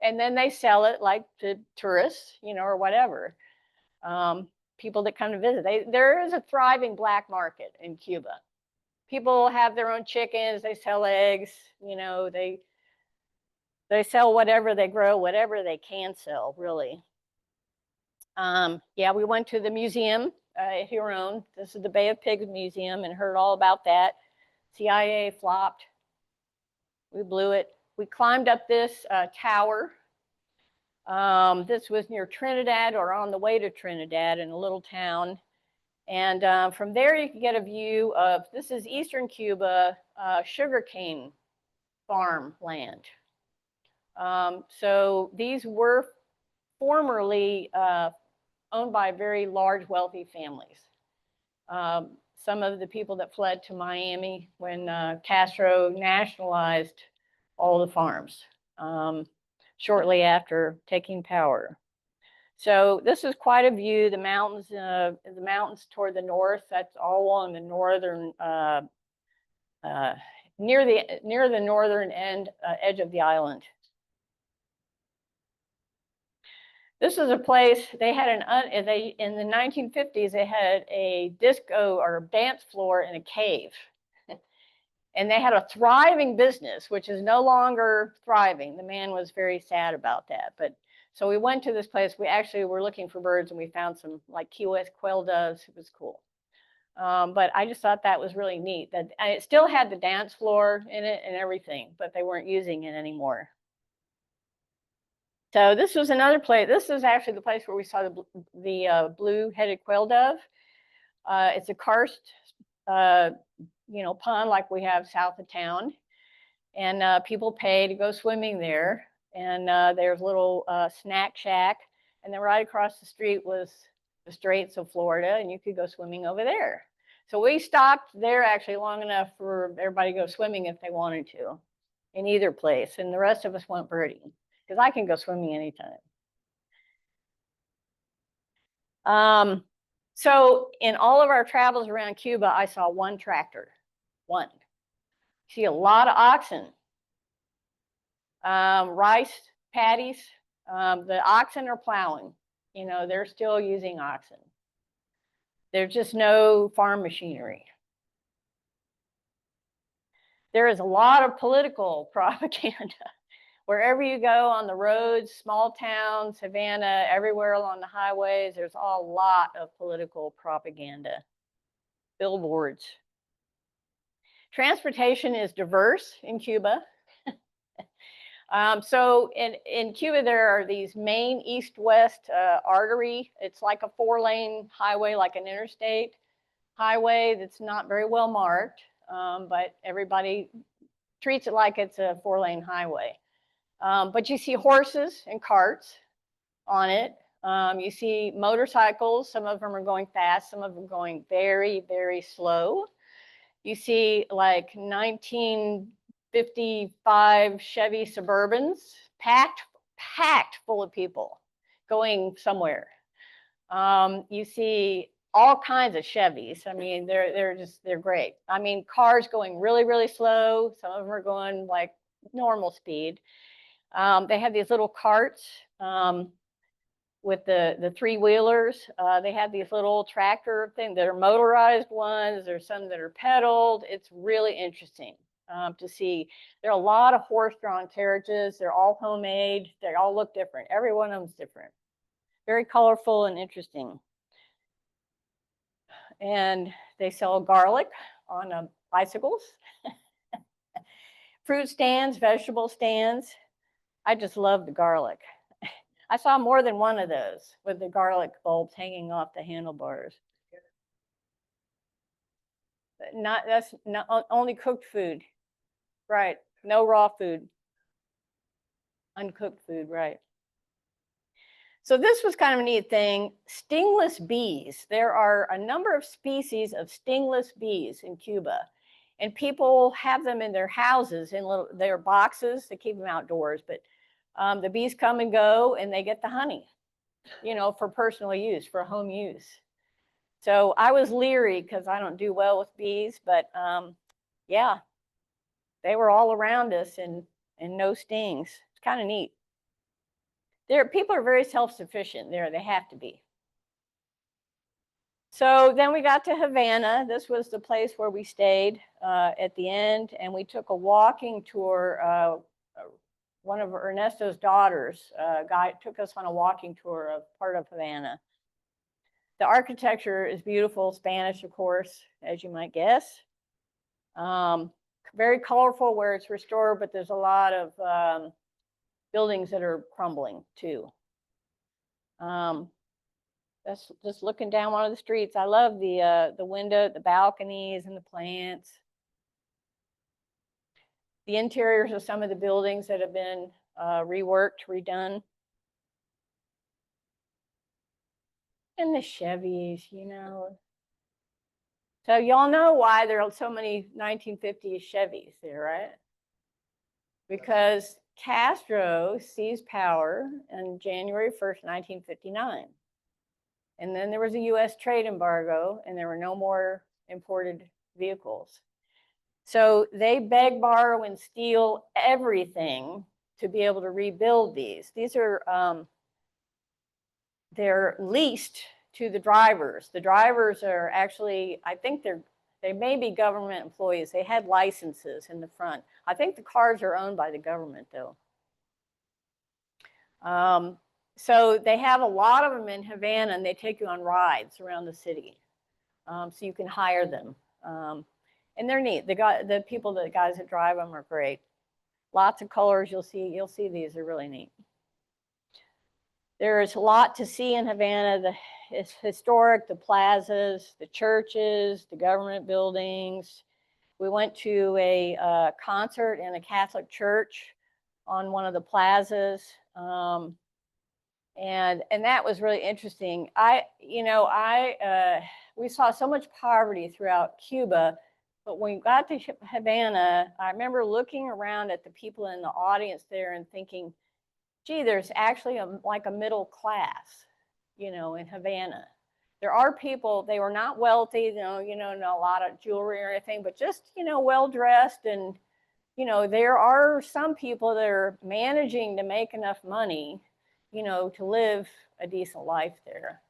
and then they sell it like to tourists, or whatever, people that come to visit. There is a thriving black market in Cuba. People have their own chickens, they sell eggs, they sell whatever they grow, whatever they can sell, really. Yeah, we went to the museum at Huron. This is the Bay of Pigs Museum, and heard all about that. CIA flopped. We blew it. We climbed up this tower. This was near Trinidad, or on the way to Trinidad, in a little town. And from there, you can get a view of, this is eastern Cuba, sugarcane farmland. So these were formerly owned by very large, wealthy families. Some of the people that fled to Miami when Castro nationalized all the farms shortly after taking power. So this is quite a view. The mountains toward the north. That's all along the northern, near the northern edge of the island. This is a place they had in the 1950s. They had a disco or dance floor in a cave, and they had a thriving business, which is no longer thriving. The man was very sad about that. But so we went to this place. We actually were looking for birds, and we found some like Key West quail doves. It was cool. But I just thought that was really neat. That and it still had the dance floor in it and everything, but they weren't using it anymore. So this was another place. This is actually the place where we saw the blue-headed quail dove. It's a karst, pond like we have south of town, and people pay to go swimming there. And there's a little snack shack, and then right across the street was the Straits of Florida, and you could go swimming over there. So we stopped there actually long enough for everybody to go swimming if they wanted to, in either place, and the rest of us went birding because I can go swimming anytime. So in all of our travels around Cuba, I saw one tractor, one. See a lot of oxen, rice paddies. The oxen are plowing. They're still using oxen. There's just no farm machinery. There is a lot of political propaganda. Wherever you go on the roads, small towns, Havana, everywhere along the highways, there's a lot of political propaganda. Billboards. Transportation is diverse in Cuba. So in Cuba, there are these main east-west artery. It's like a 4-lane highway, like an interstate highway that's not very well marked, but everybody treats it like it's a 4-lane highway. But you see horses and carts on it. You see motorcycles. Some of them are going fast. Some of them are going very, very slow. You see like 1955 Chevy Suburbans packed full of people going somewhere. You see all kinds of Chevys. I mean, they're great. I mean, cars going really, really slow. Some of them are going like normal speed. They have these little carts with the 3-wheelers. They have these little tractor things that are motorized ones. There's some that are pedaled. It's really interesting to see. There are a lot of horse-drawn carriages. They're all homemade. They all look different. Every one of them's different. Very colorful and interesting. And they sell garlic on bicycles. Fruit stands, vegetable stands. I just love the garlic. I saw more than one of those with the garlic bulbs hanging off the handlebars. That's not only cooked food, right? No raw food, uncooked food, right? So this was kind of a neat thing. Stingless bees. There are a number of species of stingless bees in Cuba, and people have them in their houses in their boxes to keep them outdoors. But the bees come and go, and they get the honey, for personal use, for home use. So I was leery because I don't do well with bees, but yeah, they were all around us and no stings. It's kind of neat. People are very self-sufficient there. They have to be. So then we got to Havana. This was the place where we stayed at the end, and we took a walking tour. One of Ernesto's daughters, guy took us on a walking tour of part of Havana. The architecture is beautiful, Spanish, of course, as you might guess. Very colorful where it's restored, but there's a lot of buildings that are crumbling too. That's just looking down one of the streets. I love the window, the balconies, and the plants. The interiors of some of the buildings that have been reworked, redone. And the Chevys, So y'all know why there are so many 1950s Chevys there, right? Because Castro seized power on January 1st, 1959. And then there was a US trade embargo, and there were no more imported vehicles. So they beg, borrow, and steal everything to be able to rebuild these. These are, they're leased to the drivers. The drivers are actually, I think they may be government employees. They had licenses in the front. I think the cars are owned by the government, though. So they have a lot of them in Havana, and they take you on rides around the city. So you can hire them. And they're neat. The guys that drive them are great. Lots of colors. You'll see these are really neat. There's a lot to see in Havana. It's historic, the plazas, the churches, the government buildings. We went to a concert in a Catholic church on one of the plazas. And that was really interesting. We saw so much poverty throughout Cuba, but when we got to Havana, I remember looking around at the people in the audience there and thinking, gee, there's actually like a middle class, in Havana. There are people, they were not wealthy, not a lot of jewelry or anything, but just, well dressed. And, there are some people that are managing to make enough money, to live a decent life there.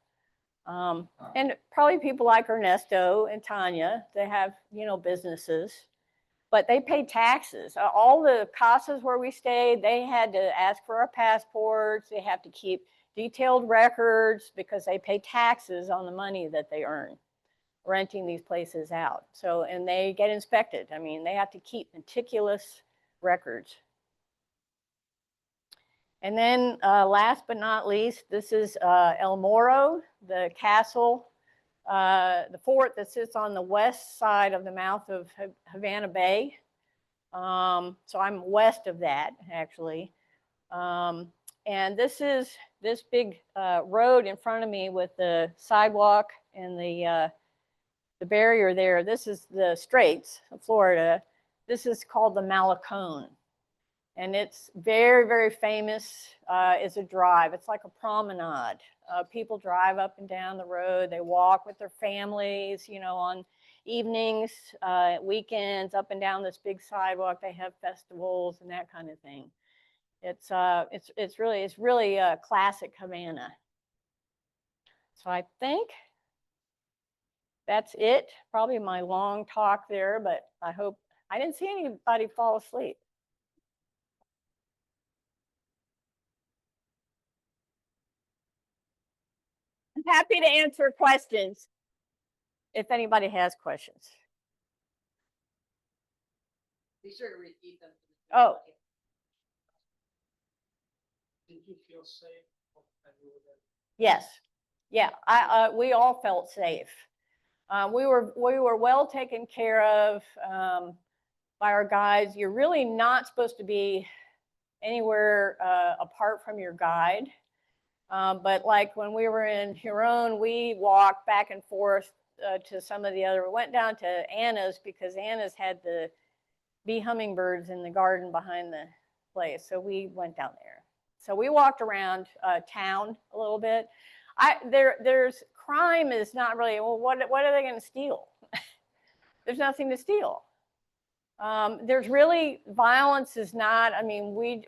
And probably people like Ernesto and Tanya, they have, businesses, but they pay taxes. All the casas where we stayed, they had to ask for our passports. They have to keep detailed records because they pay taxes on the money that they earn renting these places out. So, and they get inspected. I mean, they have to keep meticulous records. And then last but not least, this is El Morro, the castle, the fort that sits on the west side of the mouth of Havana Bay. So I'm west of that, actually. And this is this big road in front of me with the sidewalk and the barrier there. This is the Straits of Florida. This is called the Malecón. And it's very, very famous. It's a drive. It's like a promenade. People drive up and down the road. They walk with their families, on evenings, weekends, up and down this big sidewalk. They have festivals and that kind of thing. It's really a classic Havana. So I think that's it. Probably my long talk there, but I hope I didn't see anybody fall asleep. I'm happy to answer questions if anybody has questions. Be sure to repeat them. Oh. Did you feel safe when you were there? Yes. Yeah. We all felt safe. We were well taken care of by our guides. You're really not supposed to be anywhere apart from your guide. But like when we were in Huron, we walked back and forth to some of the other. We went down to Anna's because Anna's had the bee hummingbirds in the garden behind the place. So we went down there. So we walked around town a little bit. There's crime is not really, well, what are they going to steal? There's nothing to steal. There's really, violence is not, I mean, we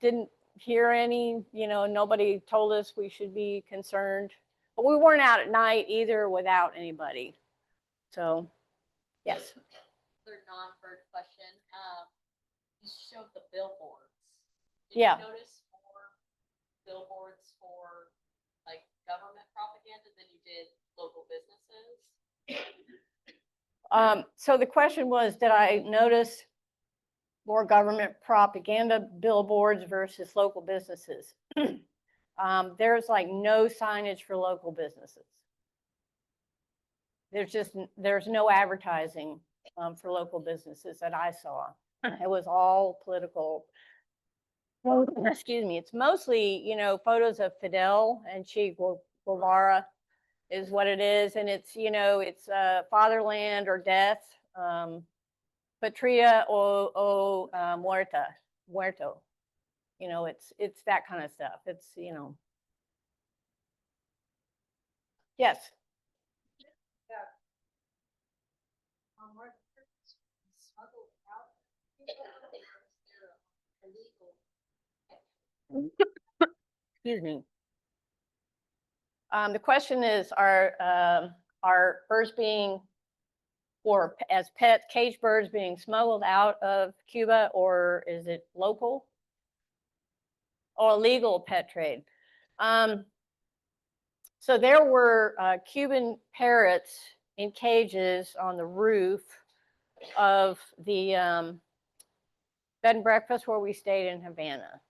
didn't hear any, nobody told us we should be concerned. But we weren't out at night either without anybody. So, yes. Another non-bird question. You showed the billboards. Did Yeah. you notice more billboards for like government propaganda than you did local businesses? So the question was, did I notice more government propaganda billboards versus local businesses? There's like no signage for local businesses. There's no advertising for local businesses that I saw. It was all political. Well, excuse me. It's mostly, photos of Fidel and Che Guevara is what it is. And it's, it's fatherland or death. Patria o muerto. It's that kind of stuff. It's, Yes. Were the birds smuggled out of Cuba, or is there illegal? Excuse me. The question is, are birds being, or as pets, caged birds being smuggled out of Cuba, or is it local or illegal pet trade? So there were Cuban parrots in cages on the roof of the bed and breakfast where we stayed in Havana.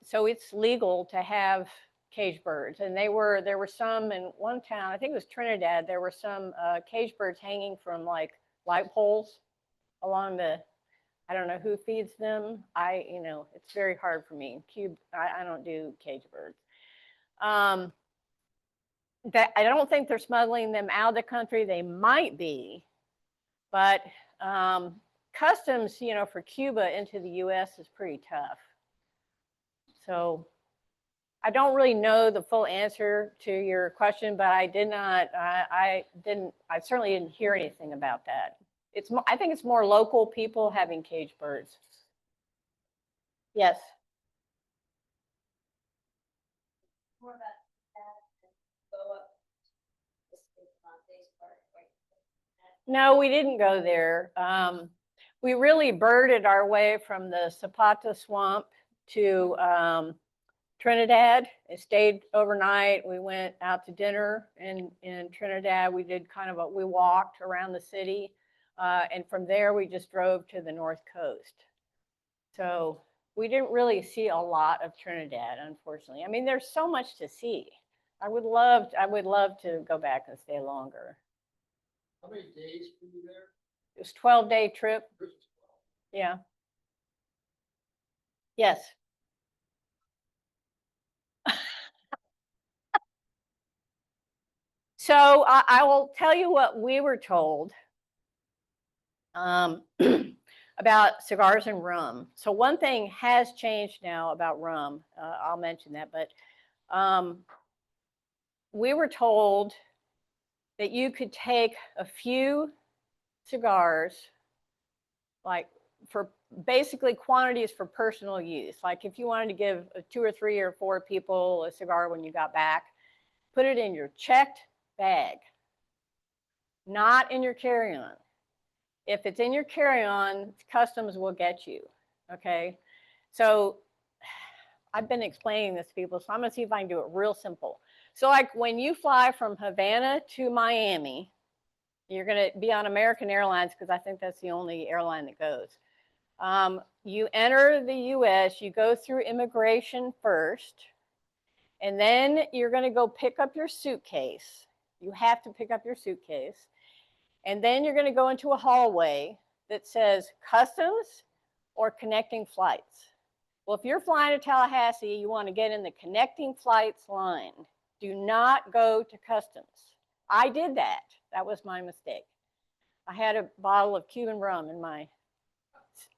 So it's legal to have cage birds, and there were some in one town, I think it was Trinidad, there were some cage birds hanging from like light poles along the, I don't know who feeds them. It's very hard for me. I don't do cage birds. That I don't think they're smuggling them out of the country. They might be, but customs, for Cuba into the U.S. is pretty tough. So I don't really know the full answer to your question, but I certainly didn't hear anything about that. I think it's more local people having cage birds. Yes. More about that and go up. Just think on Facebook, right? No, we didn't go there. We really birded our way from the Zapata swamp to Trinidad. It stayed overnight. We went out to dinner in Trinidad. We did we walked around the city. And from there, we just drove to the North Coast. So we didn't really see a lot of Trinidad, unfortunately. I mean, there's so much to see. I would love to go back and stay longer. How many days were you there? It was a 12-day trip. Yeah. Yes. So I will tell you what we were told about cigars and rum. So one thing has changed now about rum. I'll mention that, but we were told that you could take a few cigars, like for basically quantities for personal use. Like if you wanted to give 2 or 3 or 4 people a cigar when you got back, put it in your checked bag, not in your carry-on. If it's in your carry-on, customs will get you, okay? So I've been explaining this to people, so I'm gonna see if I can do it real simple. So like when you fly from Havana to Miami, you're gonna be on American Airlines because I think that's the only airline that goes. You enter the US, you go through immigration first, and then you're gonna go pick up your suitcase. You have to pick up your suitcase. And then you're gonna go into a hallway that says customs or connecting flights. Well, if you're flying to Tallahassee, you wanna get in the connecting flights line. Do not go to customs. I did that. That was my mistake. I had a bottle of Cuban rum in my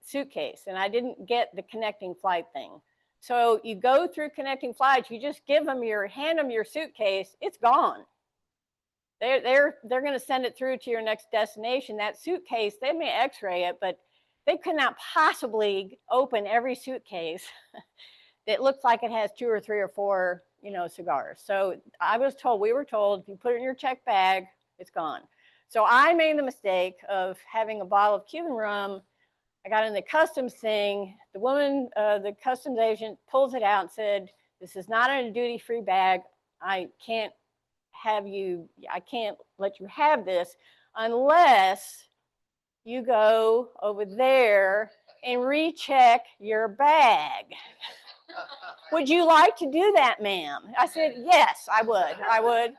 suitcase and I didn't get the connecting flight thing. So you go through connecting flights, you just hand them your suitcase, it's gone. They're going to send it through to your next destination. That suitcase, they may x-ray it, but they could not possibly open every suitcase that looks like it has 2 or 3 or 4, cigars. So we were told, if you put it in your check bag, it's gone. So I made the mistake of having a bottle of Cuban rum. I got in the customs thing. The woman, the customs agent, pulls it out and said, "This is not in a duty-free bag. I can't let you have this unless you go over there and recheck your bag. Would you like to do that, ma'am?" I said, "Yes, I would.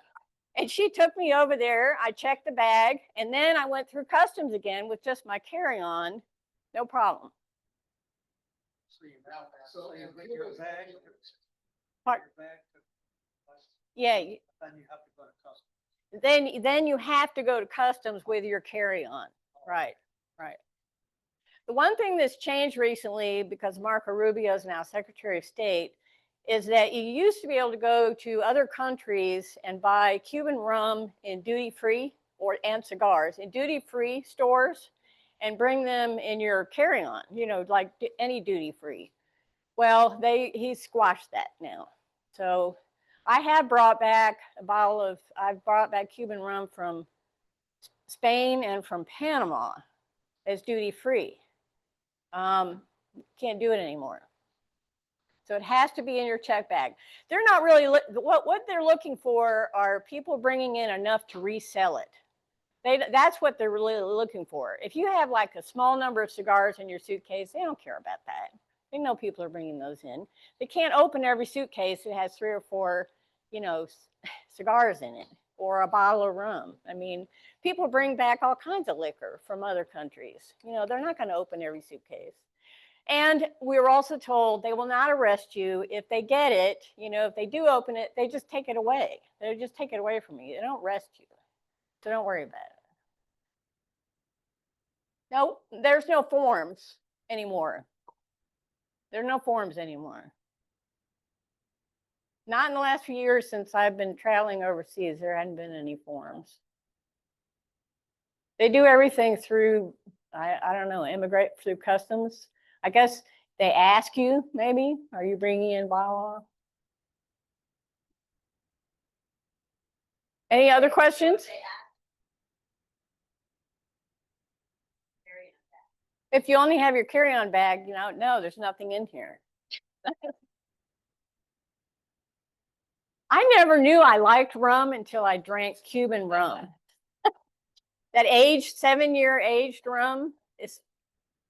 And she took me over there. I checked the bag, and then I went through customs again with just my carry-on, no problem. So you now, so you bring your bag. Part- Your bag to, Yeah. then you have to go to customs. Then you have to go to customs with your carry-on. Right. The one thing that's changed recently, because Marco Rubio is now Secretary of State, is that you used to be able to go to other countries and buy Cuban rum in duty-free and cigars in duty-free stores and bring them in your carry-on, like any duty-free. Well, he squashed that now. So I have brought back I've brought back Cuban rum from Spain and from Panama as duty-free. Can't do it anymore. So it has to be in your check bag. They're not really, what they're looking for are people bringing in enough to resell it. That's what they're really looking for. If you have like a small number of cigars in your suitcase, they don't care about that. They know people are bringing those in. They can't open every suitcase that has 3 or 4, you know, cigars in it or a bottle of rum. I mean, people bring back all kinds of liquor from other countries. You know, they're not going to open every suitcase. And we were also told they will not arrest you if they get it. You know, if they do open it, they just take it away. They just take it away from you. They don't arrest you. So don't worry about it. No, there's no forms anymore. There's no forms anymore. Not in the last few years since I've been traveling overseas, there hadn't been any forms. They do everything through, I don't know, immigrate through customs. I guess they ask you, maybe, are you bringing in bylaw? Any other questions? If you only have your carry-on bag, you know, no, there's nothing in here. I never knew I liked rum until I drank Cuban rum. That aged, 7-year aged rum is,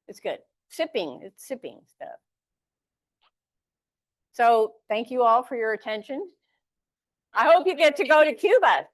it's good. It's sipping stuff. So thank you all for your attention. I hope you get to go to Cuba.